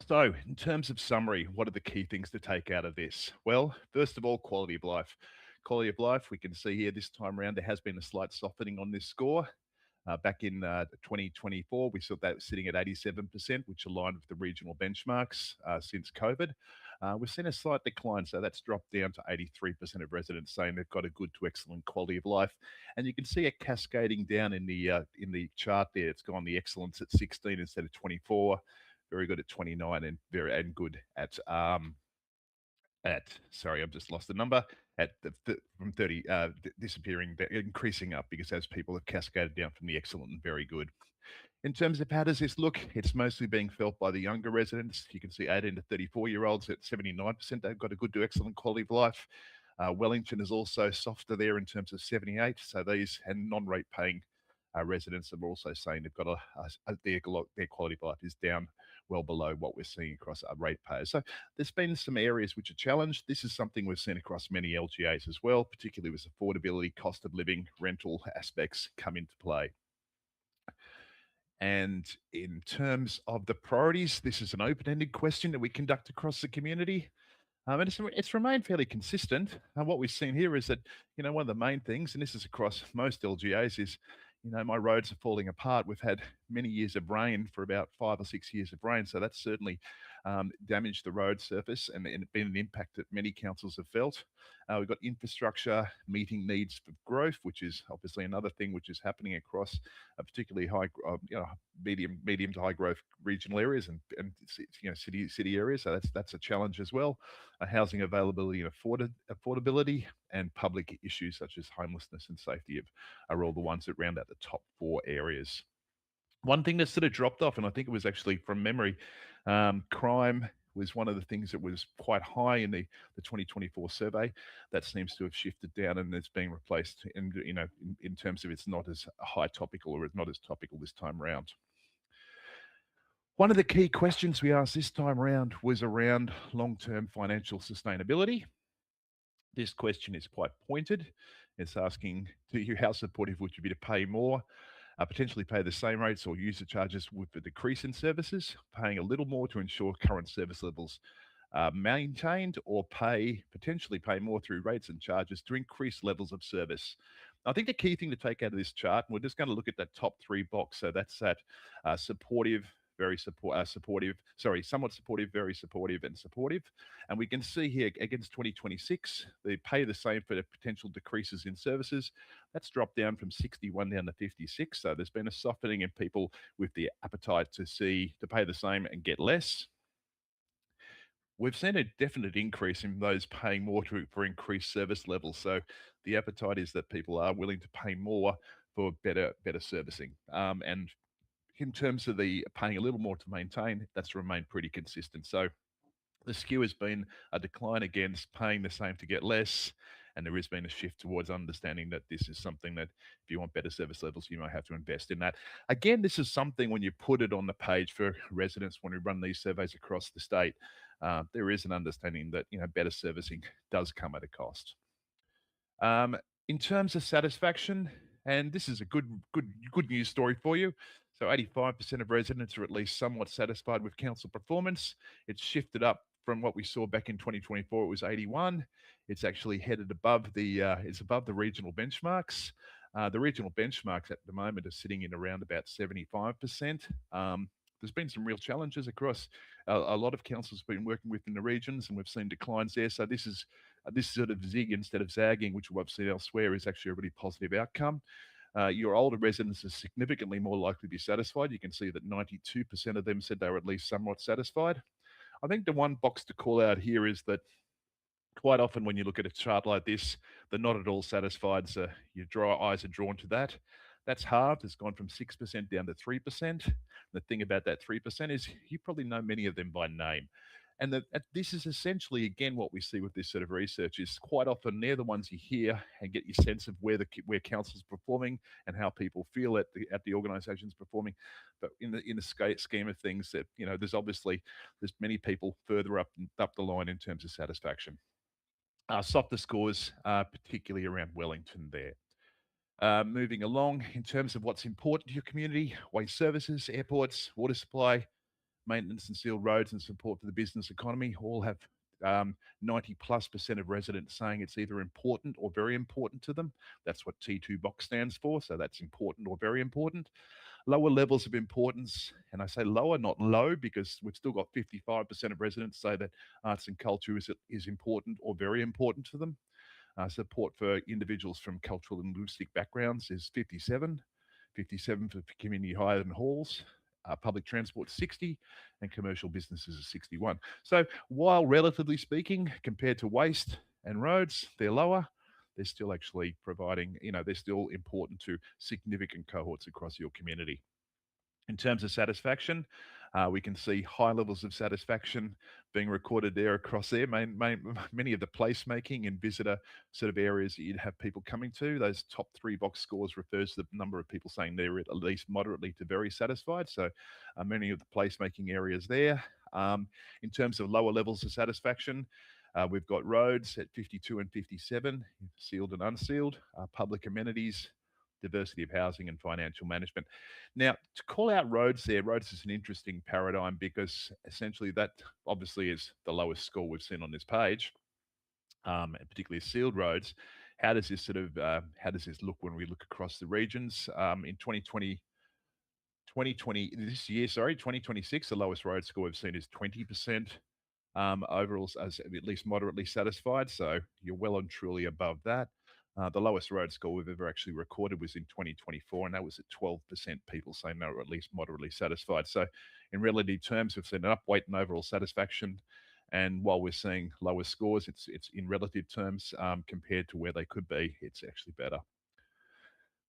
So in terms of summary, what are the key things to take out of this? Well, first of all, quality of life. quality of life, we can see here this time around there has been a slight softening on this score. Back in 2024, we saw that sitting at 87%, which aligned with the regional benchmarks since COVID. We've seen a slight decline, so that's dropped down to 83% of residents saying they've got a good to excellent quality of life. And you can see it cascading down in the chart there. It's gone the excellence at 16 instead of 24, very good at 29, and very good at sorry, I've just lost the number, at from 30, disappearing, increasing up, because as people have cascaded down from the excellent and very good. In terms of how does this look, it's mostly being felt by the younger residents. You can see 18 to 34-year-olds at 79%. They've got a good to excellent quality of life. Wellington is also softer there in terms of 78. So these and non-rate paying residents are also saying they've got their quality of life is down well below what we're seeing across rate payers. So there's been some areas which are challenged. This is something we've seen across many LGAs as well, particularly with affordability, cost of living, rental aspects come into play. And in terms of the priorities, this is an open-ended question that we conduct across the community. And it's remained fairly consistent. And what we've seen here is that, you know, one of the main things, and this is across most LGAs, is, you know, my roads are falling apart. We've had many years of rain, for about 5 or 6 years of rain. So that's certainly damaged the road surface and been an impact that many councils have felt. We've got infrastructure meeting needs for growth, which is obviously another thing which is happening across particularly high, medium to high growth regional areas and you know, city areas. So that's a challenge as well. Housing availability and affordability, and public issues such as homelessness and safety are all the ones that round out the top 4 areas. One thing that sort of dropped off, and I think it was actually from memory, crime was one of the things that was quite high in the 2024 survey. That seems to have shifted down and it's being replaced in terms of it's not as high topical, or it's not as topical this time around. One of the key questions we asked this time around was around long-term financial sustainability. This question is quite pointed. It's asking, how supportive would you be to pay more, potentially pay the same rates or user charges with the decrease in services, paying a little more to ensure current service levels are maintained, or potentially pay more through rates and charges to increase levels of service. I think the key thing to take out of this chart, and we're just going to look at that top 3 box. So that's that supportive, somewhat supportive, very supportive, and supportive. And we can see here against 2026, they pay the same for the potential decreases in services. That's dropped down from 61 down to 56. So there's been a softening in people with the appetite to pay the same and get less. We've seen a definite increase in those paying more for increased service levels. So the appetite is that people are willing to pay more for better servicing. And in terms of the paying a little more to maintain, that's remained pretty consistent. So the skew has been a decline against paying the same to get less, and there has been a shift towards understanding that this is something that if you want better service levels, you might have to invest in that. Again, this is something when you put it on the page for residents when we run these surveys across the state, there is an understanding that, you know, better servicing does come at a cost. In terms of satisfaction, and this is a good news story for you. So 85% of residents are at least somewhat satisfied with council performance. It's shifted up from what we saw back in 2024. It was 81. It's actually headed above it's above the regional benchmarks. The regional benchmarks at the moment are sitting in around about 75%. There's been some real challenges across a lot of councils been working within the regions, and we've seen declines there. So this sort of zig instead of zagging, which we've seen elsewhere, is actually a really positive outcome. Your older residents are significantly more likely to be satisfied. You can see that 92% of them said they were at least somewhat satisfied. I think the one box to call out here is that quite often when you look at a chart like this, they're not at all satisfied. So your eyes are drawn to that. That's halved. It's gone from 6% down to 3%. The thing about that 3% is you probably know many of them by name. And this is essentially, again, what we see with this sort of research is quite often they're the ones you hear and get your sense of where council's performing and how people feel at the organisation's performing. But in the scheme of things, that, you know, there's many people further up the line in terms of satisfaction. Softer scores, particularly around Wellington there. Moving along, in terms of what's important to your community, waste services, airports, water supply, maintenance and sealed roads, and support for the business economy all have 90+% of residents saying it's either important or very important to them. That's what T2 box stands for. So that's important or very important. Lower levels of importance, and I say lower, not low, because we've still got 55% of residents say that arts and culture is important or very important to them. Support for individuals from cultural and linguistic backgrounds is 57 for community hire and halls. Public transport 60, and commercial businesses are 61. So while relatively speaking, compared to waste and roads, they're lower, they're still actually providing, they're still important to significant cohorts across your community. In terms of satisfaction, we can see high levels of satisfaction being recorded there across there. Many of the placemaking and visitor sort of areas that you'd have people coming to, those top 3 box scores refers to the number of people saying they're at least moderately to very satisfied. So many of the placemaking areas there. In terms of lower levels of satisfaction, we've got roads at 52 and 57, sealed and unsealed, public amenities, diversity of housing and financial management. Now, to call out roads there, roads is an interesting paradigm because essentially that obviously is the lowest score we've seen on this page, and particularly sealed roads. How does this look when we look across the regions? In 2026, the lowest road score we've seen is 20%. Overall, as at least moderately satisfied. So you're well and truly above that. The lowest road score we've ever actually recorded was in 2024, and that was at 12% people saying they were at least moderately satisfied. So in relative terms, we've seen an upweight in overall satisfaction. And while we're seeing lower scores, it's in relative terms compared to where they could be, it's actually better.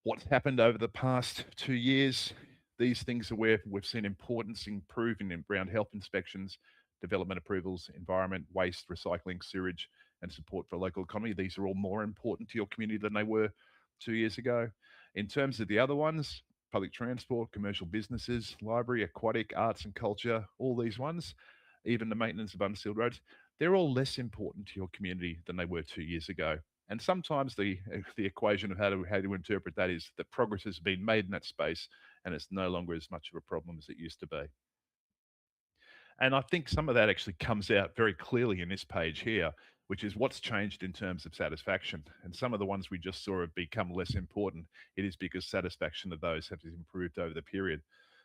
What's happened over the past 2 years? These things are where we've seen importance improving in around health inspections, development approvals, environment, waste, recycling, sewage, and support for local economy. These are all more important to your community than they were 2 years ago. In terms of the other ones, public transport, commercial businesses, library, aquatic, arts and culture, all these ones, even the maintenance of unsealed roads, they're all less important to your community than they were 2 years ago. And sometimes the equation of how to interpret that is that progress has been made in that space and it's no longer as much of a problem as it used to be. And I think some of that actually comes out very clearly in this page here, which is what's changed in terms of satisfaction. And some of the ones we just saw have become less important. It is because satisfaction of those has improved over the period.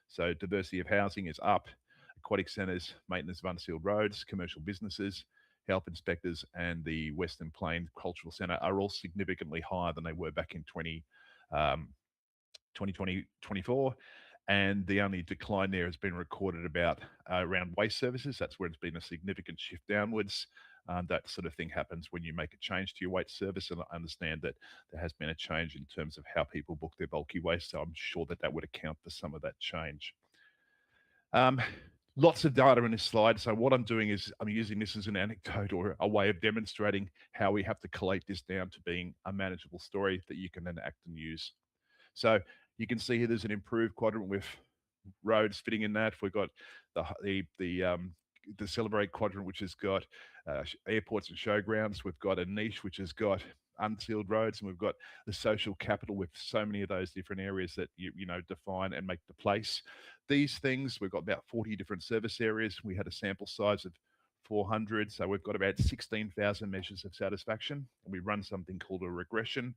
So diversity of housing is up, aquatic centres, maintenance of unsealed roads, commercial businesses, health inspectors, and the Western Plains Cultural Centre are all significantly higher than they were back in 2024. And the only decline there has been recorded about around waste services. That's where it's been a significant shift downwards. That sort of thing happens when you make a change to your waste service. And I understand that there has been a change in terms of how people book their bulky waste. So I'm sure that that would account for some of that change. Lots of data in this slide. So what I'm doing is I'm using this as an anecdote or a way of demonstrating how we have to collate this down to being a manageable story that you can then act and use. So you can see here there's an improved quadrant with roads fitting in that. We've got the Celebrate quadrant, which has got airports and showgrounds. We've got a niche, which has got unsealed roads, and we've got the social capital with so many of those different areas that you know define and make the place. These things, we've got about 40 different service areas. We had a sample size of 400, so we've got about 16,000 measures of satisfaction. And we run something called a regression.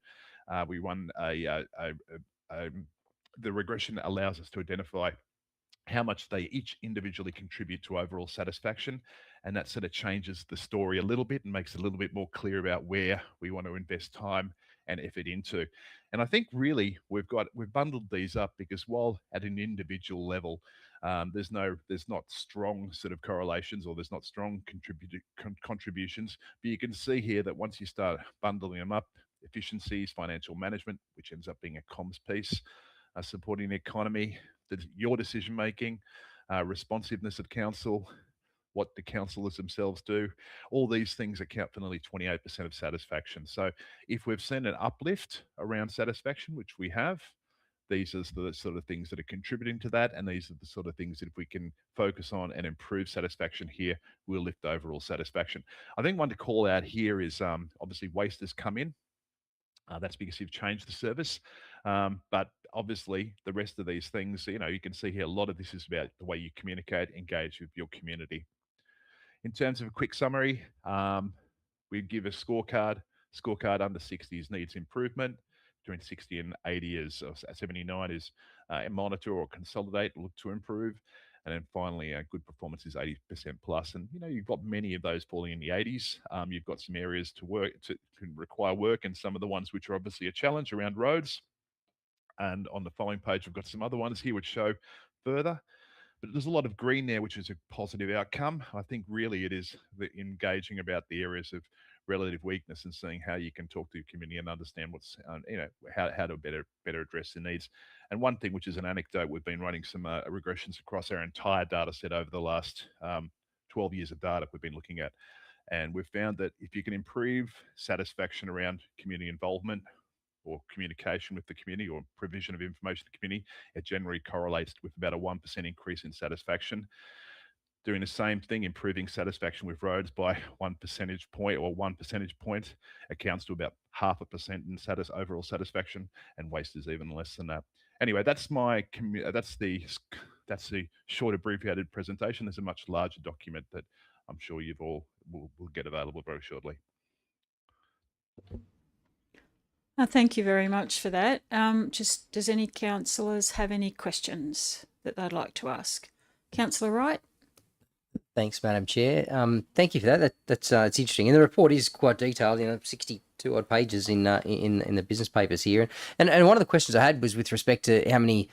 We run the regression allows us to identify how much they each individually contribute to overall satisfaction. And that sort of changes the story a little bit and makes it a little bit more clear about where we want to invest time and effort into. And I think really we've bundled these up because while at an individual level, there's not strong sort of correlations or there's not strong contributions, but you can see here that once you start bundling them up, efficiencies, financial management, which ends up being a comms piece, supporting the economy, your decision making, responsiveness of council, what the councillors themselves do, all these things account for nearly 28% of satisfaction. So if we've seen an uplift around satisfaction, which we have, these are the sort of things that are contributing to that, and these are the sort of things that if we can focus on and improve satisfaction here, we'll lift overall satisfaction. I think one to call out here is obviously waste has come in. That's because you've changed the service. But obviously the rest of these things, you know, you can see here, a lot of this is about the way you communicate, engage with your community. In terms of a quick summary, we give a scorecard. Scorecard under 60s needs improvement. Between 60 and 80 is, or 79 is monitor or consolidate, look to improve. And then finally, good performance is 80% plus. And, you've got many of those falling in the 80s. You've got some areas to require work, and some of the ones which are obviously a challenge around roads. And on the following page, we've got some other ones here which show further. But there's a lot of green there, which is a positive outcome. I think really it is engaging about the areas of relative weakness and seeing how you can talk to your community and understand what's, how to better address the needs. And one thing, which is an anecdote, we've been running some regressions across our entire data set over the last 12 years of data we've been looking at. And we've found that if you can improve satisfaction around community involvement, or communication with the community, or provision of information to the community, it generally correlates with about a 1% increase in satisfaction. Doing the same thing, improving satisfaction with roads by 1 percentage point, or 1 percentage point, accounts to about 0.5% in overall satisfaction, and waste is even less than that. Anyway, that's the short abbreviated presentation. There's a much larger document that I'm sure you've all will get available very shortly. Thank you very much for that. Does any councillors have any questions that they'd like to ask? Councillor Wright? Thanks, Madam Chair. Thank you for that. That's it's interesting, and the report is quite detailed. 62 odd pages in the business papers here. And one of the questions I had was with respect to how many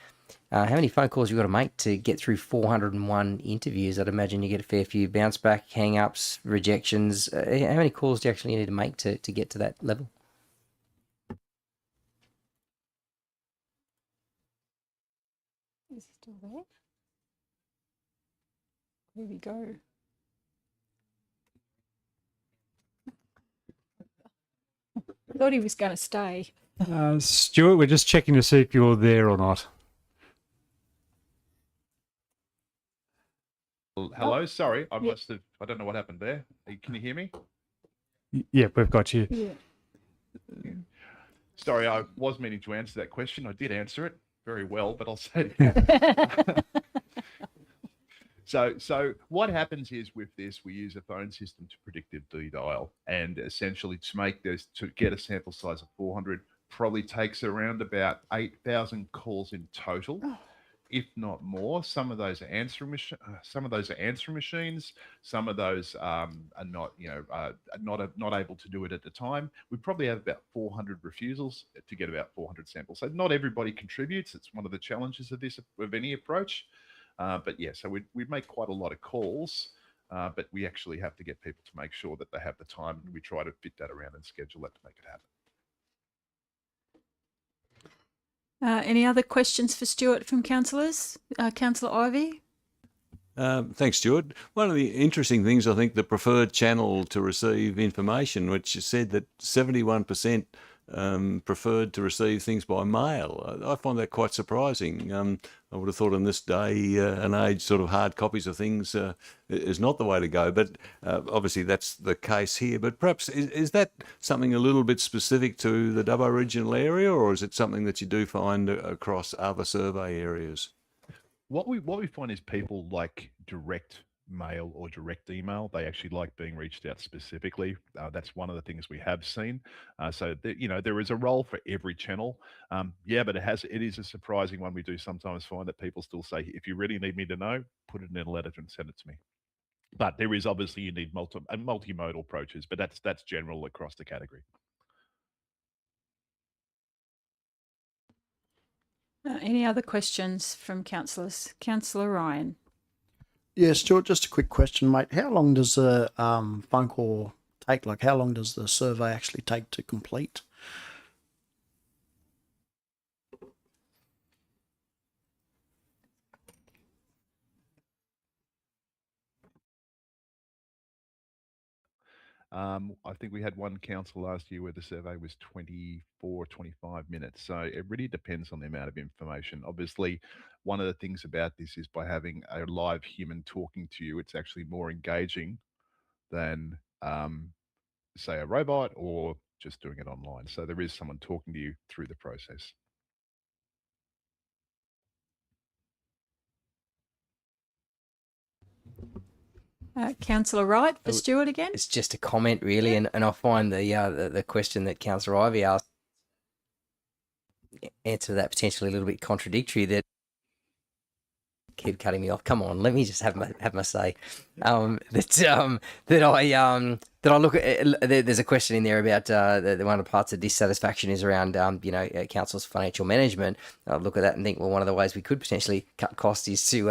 phone calls you've got to make to get through 401 interviews. I'd imagine you get a fair few bounce back, hang ups, rejections. How many calls do you actually need to make to get to that level? Is he still there? Here we go. I thought he was going to stay. Stuart, we're just checking to see if you're there or not. Hello, sorry, I don't know what happened there. Can you hear me? Yeah, we've got you. Yeah. Sorry, I was meaning to answer that question. I did answer it very well, but I'll say it. So what happens is, with this, we use a phone system to predictively dial, and essentially to get a sample size of 400 probably takes around about 8,000 calls in total. If not more. Some of those are answering machines. Some of those are not, not able to do it at the time. We probably have about 400 refusals to get about 400 samples. So not everybody contributes. It's one of the challenges of any approach. But yeah, so we make quite a lot of calls, but we actually have to get people to make sure that they have the time, and we try to fit that around and schedule that to make it happen. Any other questions for Stuart from councillors? Councillor Ivey? Thanks, Stuart. One of the interesting things, I think, the preferred channel to receive information, which said that 71% preferred to receive things by mail. I find that quite surprising. I would have thought in this day and age, sort of hard copies of things is not the way to go. But obviously that's the case here. But perhaps is that something a little bit specific to the Dubbo regional area, or is it something that you do find across other survey areas? What we find is people like direct mail or direct email. They actually like being reached out specifically. That's one of the things we have seen. There is a role for every channel. But it is a surprising one. We do sometimes find that people still say, if you really need me to know, put it in a letter and send it to me. But there is obviously, you need multimodal approaches, but that's general across the category. Any other questions from councillors? Councillor Ryan? Yeah, Stuart, just a quick question, mate. How long does a phone call take? Like, how long does the survey actually take to complete? I think we had one council last year where the survey was 24, 25 minutes. So it really depends on the amount of information. Obviously, one of the things about this is by having a live human talking to you, it's actually more engaging than, say, a robot or just doing it online. So there is someone talking to you through the process. Councillor Wright for Stuart again. It's just a comment, really, and I find the question that Councillor Ivey asked answer that potentially a little bit contradictory. That keep cutting me off. Come on, let me just have my say. That I look at. There's a question in there about the one of the parts of dissatisfaction is around council's financial management. I look at that and think, well, one of the ways we could potentially cut costs is to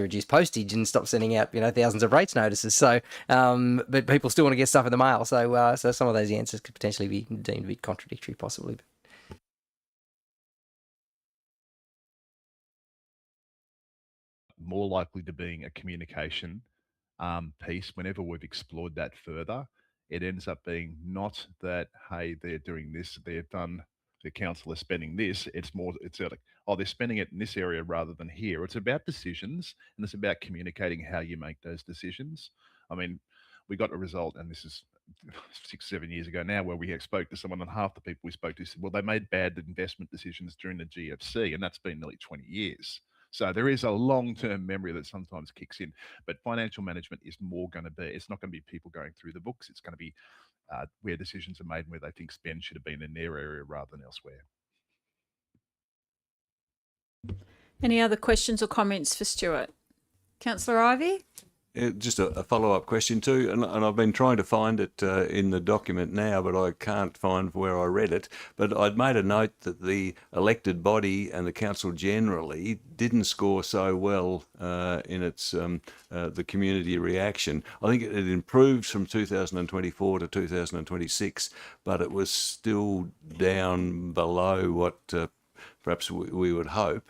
reduce postage and stop sending out thousands of rates notices. So, but people still want to get stuff in the mail. So some of those answers could potentially be deemed a bit contradictory, possibly. More likely to being a communication piece. Whenever we've explored that further, it ends up being not that, hey, they're doing this, they've done, the council is spending this. It's more, it's like, oh, they're spending it in this area rather than here. It's about decisions, and it's about communicating how you make those decisions. I mean, we got a result, and this is 6-7 years ago now, where we spoke to someone, and half the people we spoke to said, well, they made bad investment decisions during the GFC, and that's been nearly 20 years. So there is a long-term memory that sometimes kicks in, but financial management is more going to be, it's not going to be people going through the books. It's going to be where decisions are made and where they think spend should have been in their area rather than elsewhere. Any other questions or comments for Stuart? Councillor Ivey? Just a follow-up question too, and I've been trying to find it in the document now, but I can't find where I read it. But I'd made a note that the elected body and the council generally didn't score so well in its the community reaction. I think it improved from 2024 to 2026, but it was still down below what perhaps we would hope.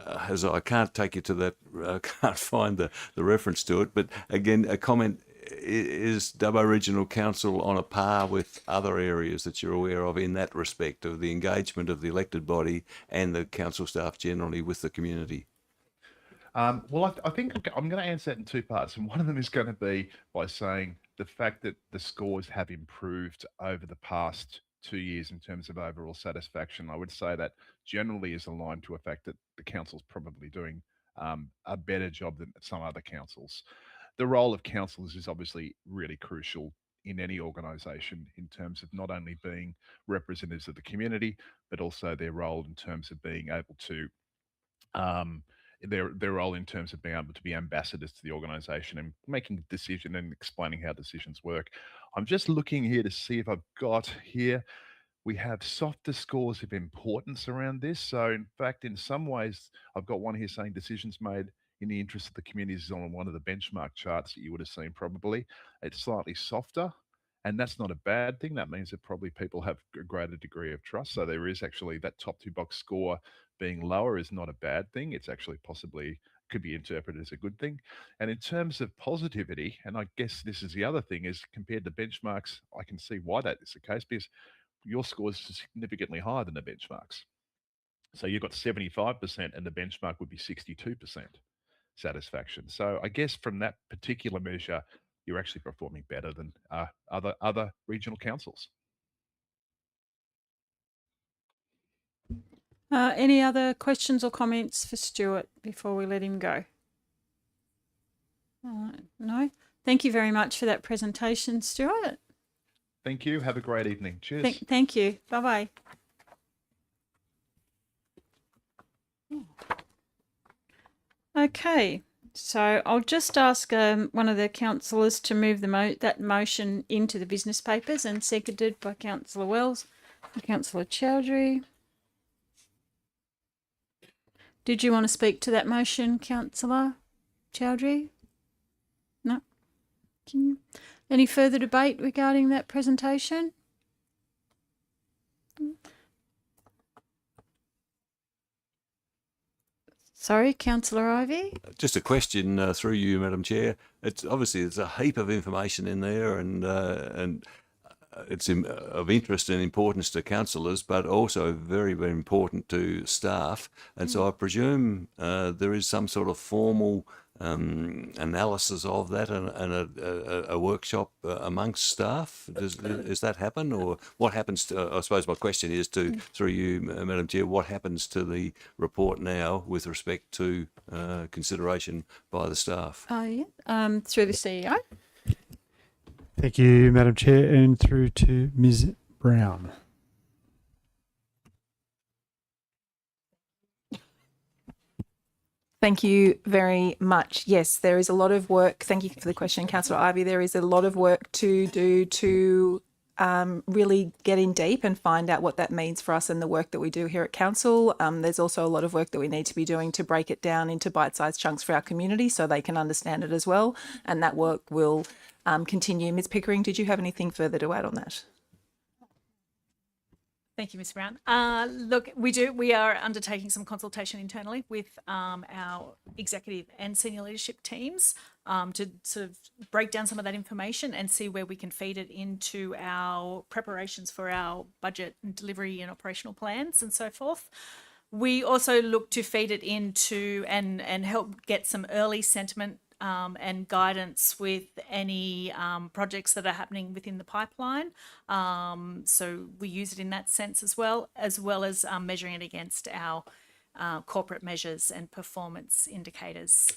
As I can't take you to that, I can't find the reference to it, but again, a comment, is Dubbo Regional Council on a par with other areas that you're aware of in that respect of the engagement of the elected body and the council staff generally with the community? Well, I think I'm going to answer that in two parts, and one of them is going to be by saying the fact that the scores have improved over the past 2 years in terms of overall satisfaction. I would say that generally is aligned to a fact that the council's probably doing a better job than some other councils. The role of councillors is obviously really crucial in any organisation in terms of not only being representatives of the community, but also their role in terms of being able to their role in terms of being able to be ambassadors to the organisation and making decisions and explaining how decisions work. I'm just looking here to see if I've got here, we have softer scores of importance around this. So in fact, in some ways, I've got one here saying decisions made in the interest of the community is on one of the benchmark charts that you would have seen probably. It's slightly softer, and that's not a bad thing. That means that probably people have a greater degree of trust. So there is actually that top 2 box score being lower is not a bad thing. It's actually possibly could be interpreted as a good thing. And in terms of positivity, and I guess this is the other thing, is compared to benchmarks, I can see why that is the case, because your score is significantly higher than the benchmarks. So you've got 75% and the benchmark would be 62% satisfaction. So I guess from that particular measure, you're actually performing better than other regional councils. Any other questions or comments for Stuart before we let him go? No? Thank you very much for that presentation, Stuart. Thank you. Have a great evening. Cheers. Thank you. Bye-bye. Okay, so I'll just ask one of the councillors to move that motion into the business papers, and seconded by Councillor Wells and Councillor Chowdhury. Did you want to speak to that motion, Councillor Chowdhury? No? Any further debate regarding that presentation? Sorry, Councillor Ivey? Just a question through you, Madam Chair. It's obviously there's a heap of information in there, and it's of interest and importance to councillors, but also very, very important to staff. And so I presume there is some sort of formal analysis of that and a workshop amongst staff? Does that happen, or what happens to? I suppose my question is through you, Madam Chair, what happens to the report now with respect to consideration by the staff? Through the CEO. Thank you, Madam Chair, and through to Ms. Brown. Thank you very much. Yes, there is a lot of work. Thank you for the question, Councillor Ivey. There is a lot of work to do to really get in deep and find out what that means for us and the work that we do here at Council. There's also a lot of work that we need to be doing to break it down into bite-sized chunks for our community so they can understand it as well. And that work will continue. Ms. Pickering, did you have anything further to add on that? Thank you, Ms. Brown. Look, we are undertaking some consultation internally with our executive and senior leadership teams to sort of break down some of that information and see where we can feed it into our preparations for our budget and delivery and operational plans and so forth. We also look to feed it into and help get some early sentiment and guidance with any projects that are happening within the pipeline. So we use it in that sense as well as measuring it against our corporate measures and performance indicators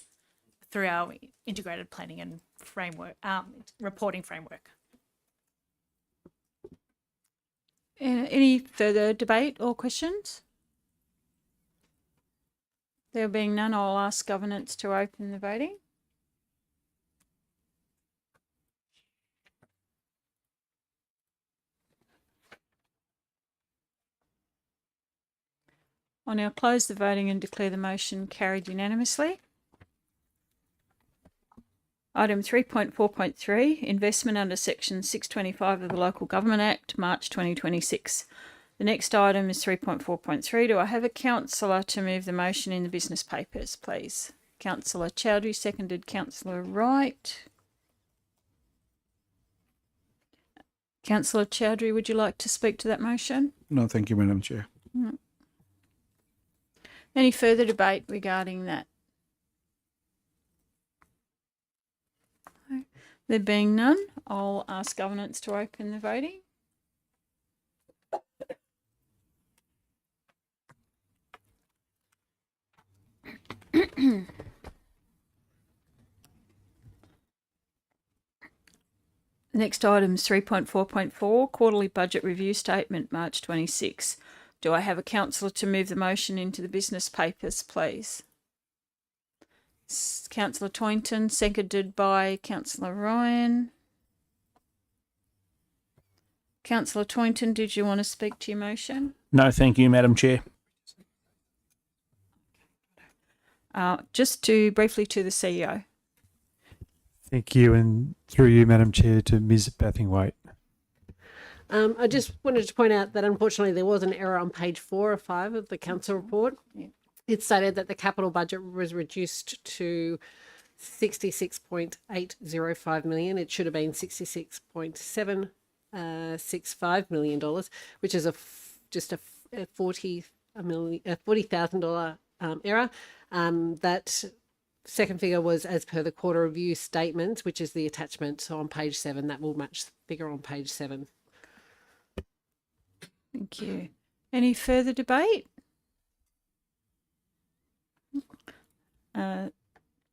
through our integrated planning and framework, reporting framework. Any further debate or questions? There being none, I'll ask governance to open the voting. I'll now close the voting and declare the motion carried unanimously. Item 3.4.3, investment under Section 625 of the Local Government Act, March 2026. The next item is 3.4.3. Do I have a councillor to move the motion in the business papers, please? Councillor Chowdhury, seconded Councillor Wright. Councillor Chowdhury, would you like to speak to that motion? No, thank you, Madam Chair. Any further debate regarding that? There being none, I'll ask governance to open the voting. Next item is 3.4.4, quarterly budget review statement, March 26. Do I have a councillor to move the motion into the business papers, please? Councillor Toynton, seconded by Councillor Ryan. Councillor Toynton, did you want to speak to your motion? No, thank you, Madam Chair. Just to briefly to the CEO. Thank you, and through you, Madam Chair, to Ms. Bathingwaite. I just wanted to point out that unfortunately there was an error on page 4 or 5 of the council report. Yeah. It stated that the capital budget was reduced to 66.805 million. It should have been $66.765 million, which is just a $40,000 error. That second figure was as per the quarter review statement, which is the attachment. So on page 7, that will match the figure on page 7. Thank you. Any further debate?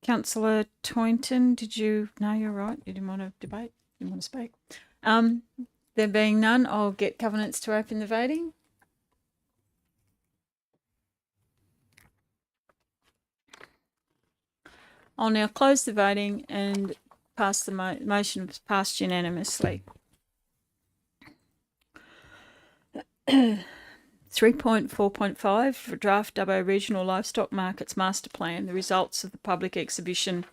Councillor Toynton, did you? No, you're right. You didn't want to debate. You didn't want to speak. There being none, I'll get governance to open the voting. I'll now close the voting and pass the motion was passed unanimously. 3.4.5 for draft Dubbo Regional Livestock Markets Master Plan, the results of the public exhibition.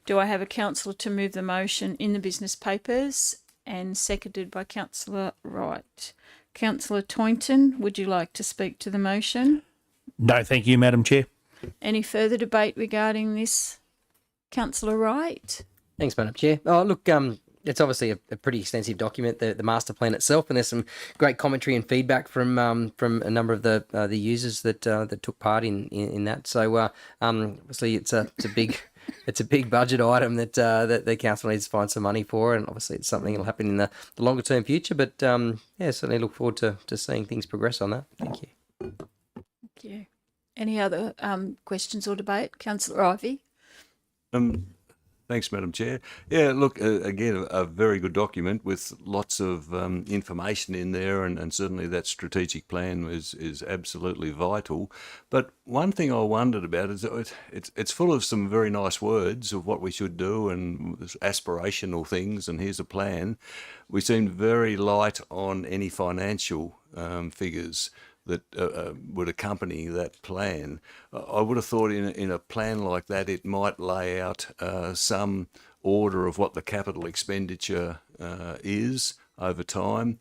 Do I have a councillor to move the motion in the business papers? And seconded by Councillor Wright. Councillor Toynton, would you like to speak to the motion? No, thank you, Madam Chair. Any further debate regarding this? Councillor Wright. Thanks, Madam Chair. Oh, look, it's obviously a pretty extensive document, the master plan itself, and there's some great commentary and feedback from a number of the users that took part in that. So obviously it's a big it's a big budget item that that the council needs to find some money for, and obviously it's something that'll happen in the longer term future. But yeah, certainly look forward to seeing things progress on that. Thank you. Thank you. Any other questions or debate? Councillor Ivey? Thanks, Madam Chair. Yeah, look, again, a very good document with lots of information in there, and certainly that strategic plan is absolutely vital. But one thing I wondered about is it's full of some very nice words of what we should do and aspirational things, and here's a plan. We seemed very light on any financial figures that would accompany that plan. I would have thought in a plan like that it might lay out some order of what the capital expenditure is over time,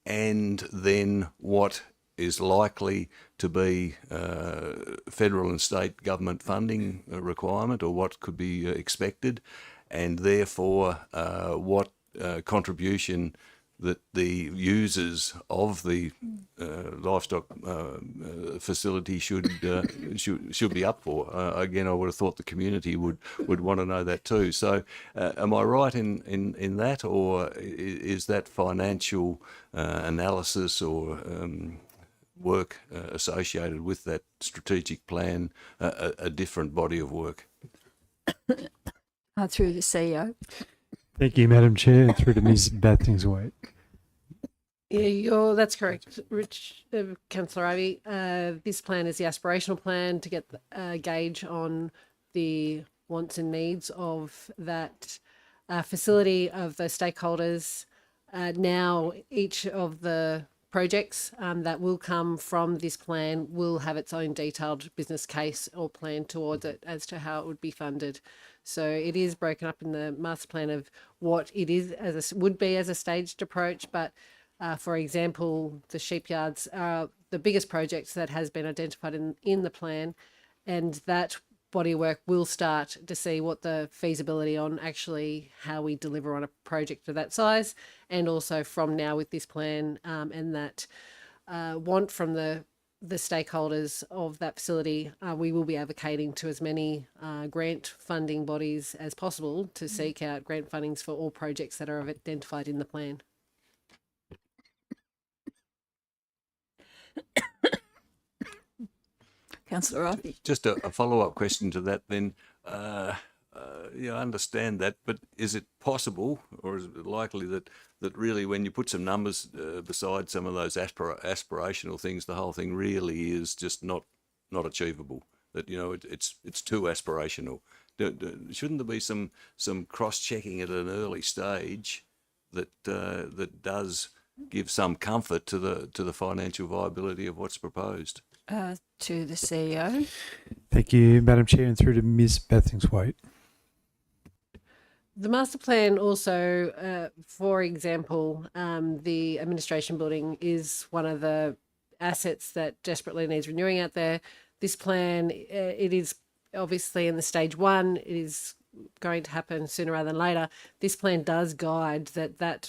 and then what is likely to be federal and state government funding requirement, or what could be expected, and therefore what contribution that the users of the livestock facility should be up for. Again, I would have thought the community would want to know that too. So, am I right in that, or is that financial analysis or work associated with that strategic plan a different body of work? Through the CEO. Thank you, Madam Chair, and through to Ms. Bathings-Waite. Yeah, that's correct, Councillor Ivey. This plan is the aspirational plan to get a gauge on the wants and needs of that facility, of the stakeholders. Now, each of the projects that will come from this plan will have its own detailed business case or plan towards it as to how it would be funded. So it is broken up in the master plan of what it is would be as a staged approach. But for example, the sheepyards are the biggest projects that has been identified in the plan, and that body of work will start to see what the feasibility on actually how we deliver on a project of that size, and also from now with this plan and that want from the stakeholders of that facility, we will be advocating to as many grant funding bodies as possible to seek out grant fundings for all projects that are identified in the plan. Councillor Ivey. Just a follow-up question to that then. I understand that, but is it possible, or is it likely that really when you put some numbers beside some of those aspirational things, the whole thing really is just not achievable? That it's too aspirational. Shouldn't there be some cross-checking at an early stage that does give some comfort to the financial viability of what's proposed? To the CEO. Thank you, Madam Chair, and through to Ms. Bathings-Waite. The master plan also, for example, the administration building is one of the assets that desperately needs renewing out there. This plan, it is obviously in the stage one, it is going to happen sooner rather than later. This plan does guide the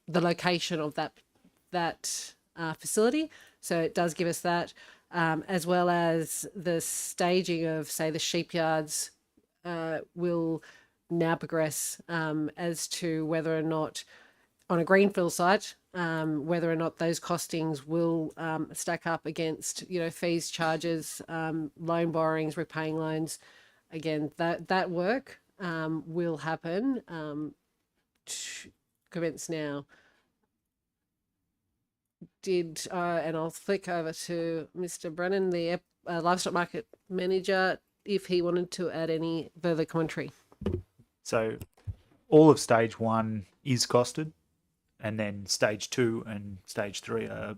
location of that facility, so it does give us that. As well as the staging of, say, the sheepyards will now progress as to whether or not on a greenfield site, whether or not those costings will stack up against, fees, charges, loan borrowings, repaying loans. Again, that work will happen to commence now. And I'll flick over to Mr. Brennan, the livestock market manager, if he wanted to add any further commentary. So all of stage one is costed, and then stage two and stage three are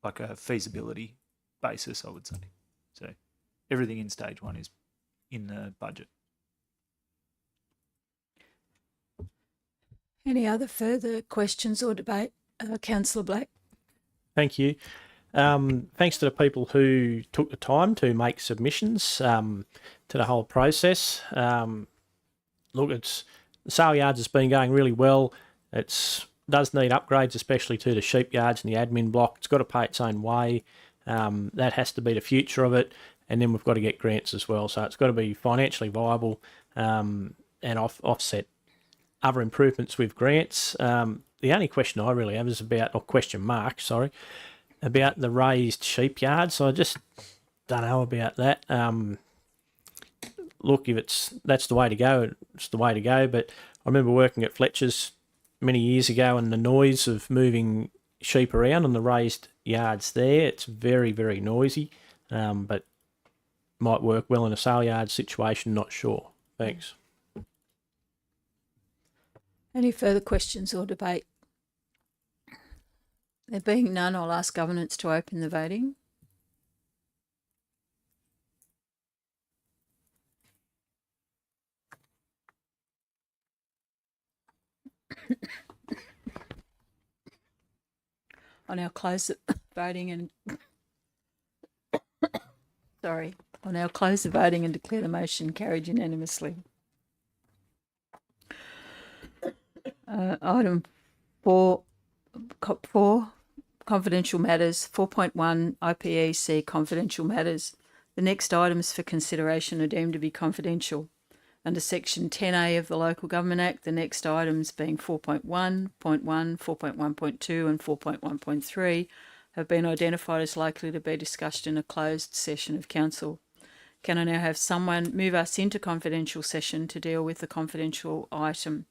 like a feasibility basis, I would say. So everything in stage one is in the budget. Any other further questions or debate? Councillor Black. Thank you. Thanks to the people who took the time to make submissions to the whole process. Look, the sale yards has been going really well. It does need upgrades, especially to the sheep yards and the admin block. It's got to pay its own way. That has to be the future of it. and then we've got to get grants as well. So it's got to be financially viable and offset other improvements with grants. The only question I really have is about, or question mark, sorry, about the raised sheep yards. So I just don't know about that. Look, if that's the way to go, it's the way to go. But I remember working at Fletcher's many years ago, and the noise of moving sheep around on the raised yards there, it's very, very noisy, but might work well in a sale yard situation, not sure. Thanks. Any further questions or debate? There being none, I'll ask governance to open the voting. I'll now close the voting and I'll now close the voting and declare the motion carried unanimously. Item 4, confidential matters. 4.1 IPEC confidential matters. The next items for consideration are deemed to be confidential. Under Section 10A of the Local Government Act, the next items being 4.1, 4.1.2 and 4.1.3 have been identified as likely to be discussed in a closed session of Council. Can I now have someone move us into confidential session to deal with the confidential item?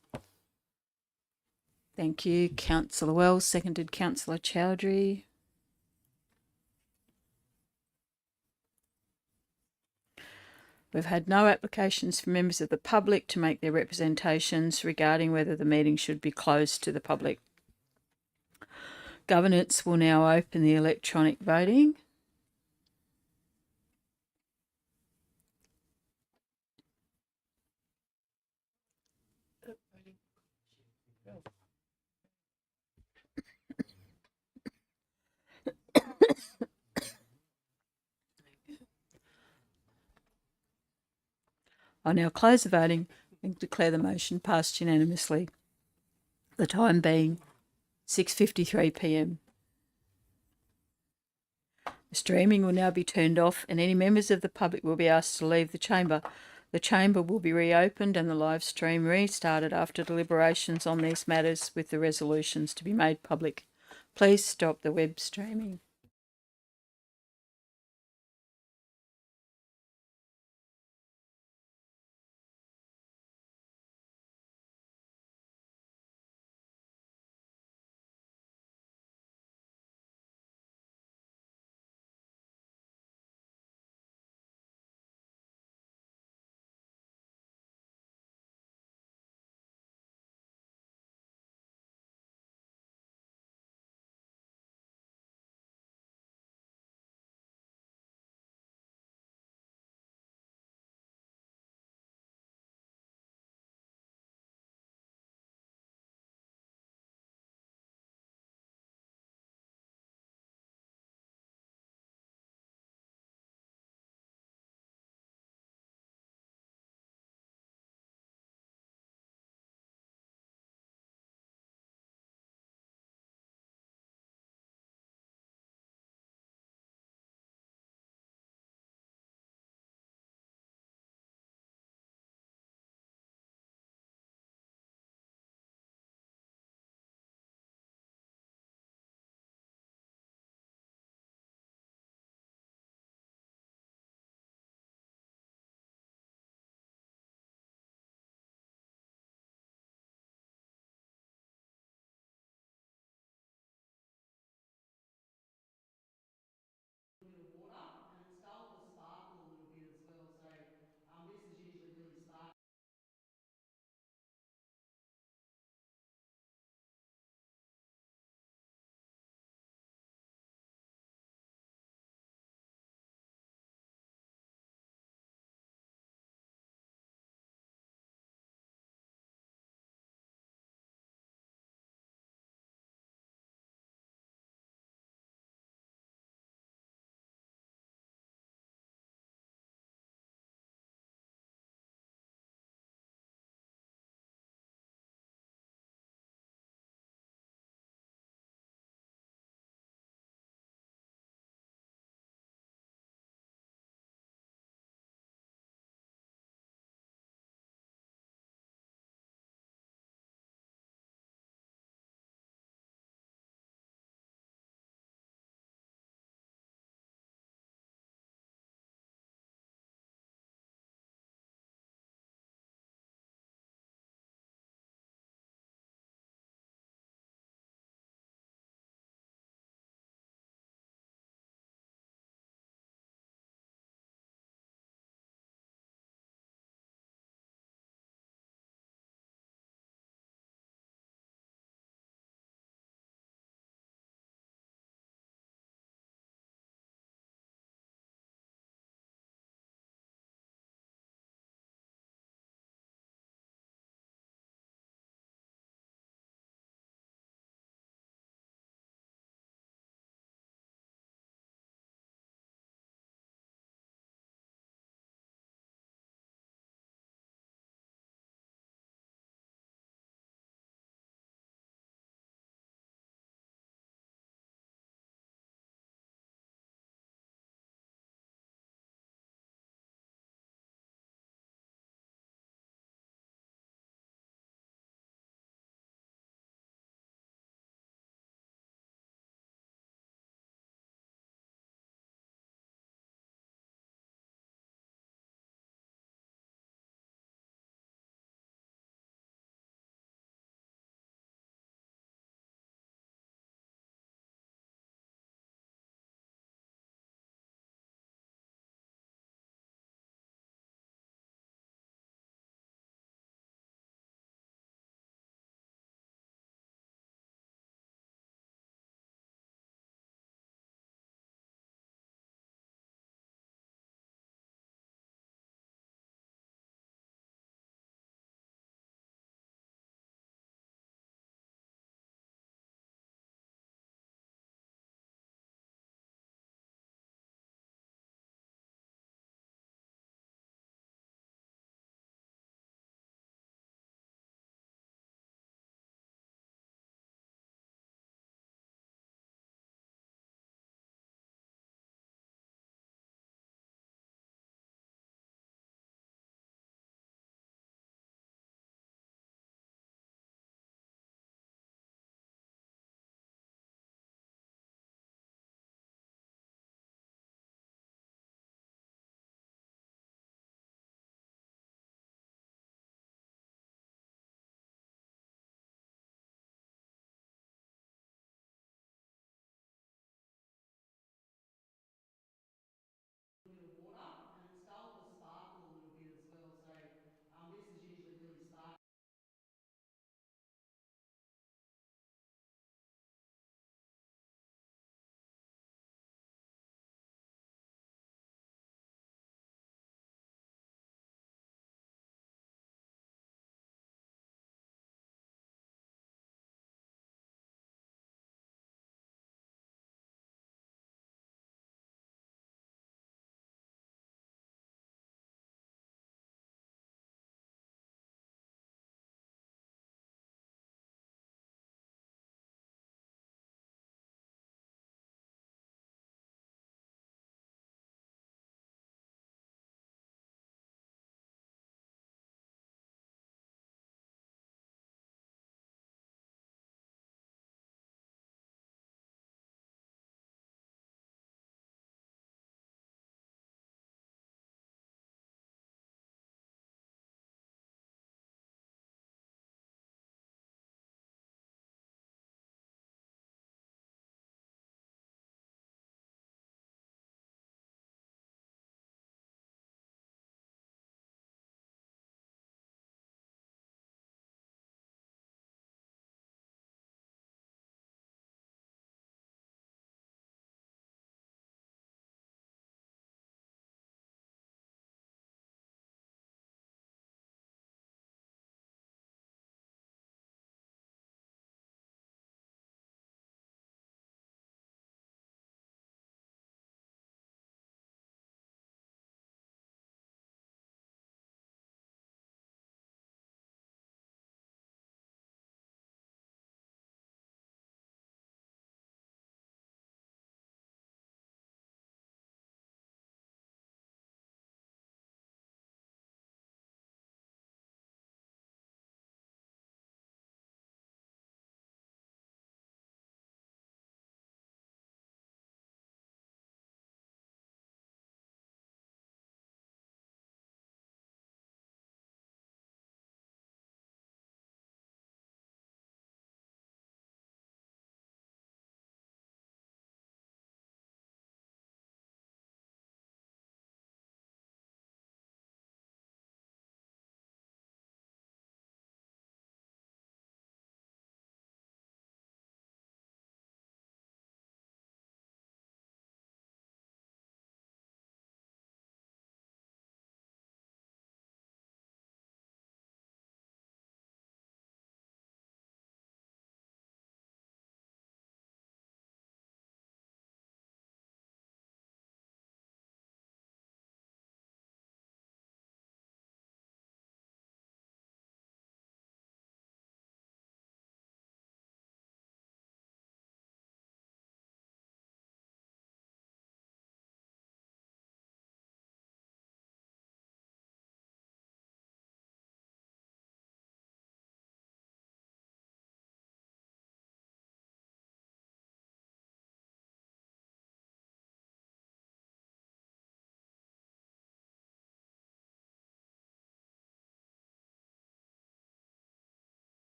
Thank you. Councillor Wells, seconded Councillor Chowdhury. We've had no applications from members of the public to make their representations regarding whether the meeting should be closed to the public. Governance will now open the electronic voting. I now close the voting and declare the motion passed unanimously. The time being 6:53 p.m. The streaming will now be turned off and any members of the public will be asked to leave the chamber. The chamber will be reopened and the live stream restarted after deliberations on these matters with the resolutions to be made public. Please stop the web streaming.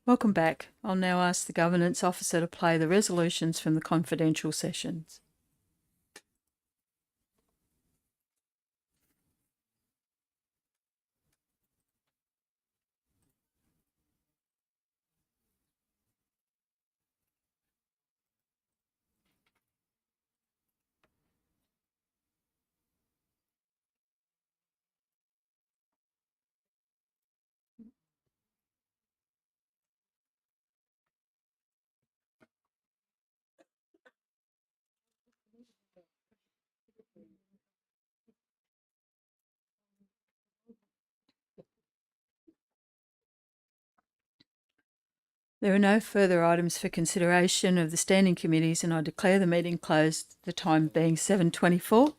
Welcome back. I'll now ask the Governance Officer to play the resolutions from the confidential sessions. There are no further items for consideration of the standing committees, and I declare the meeting closed, the time being 7:24.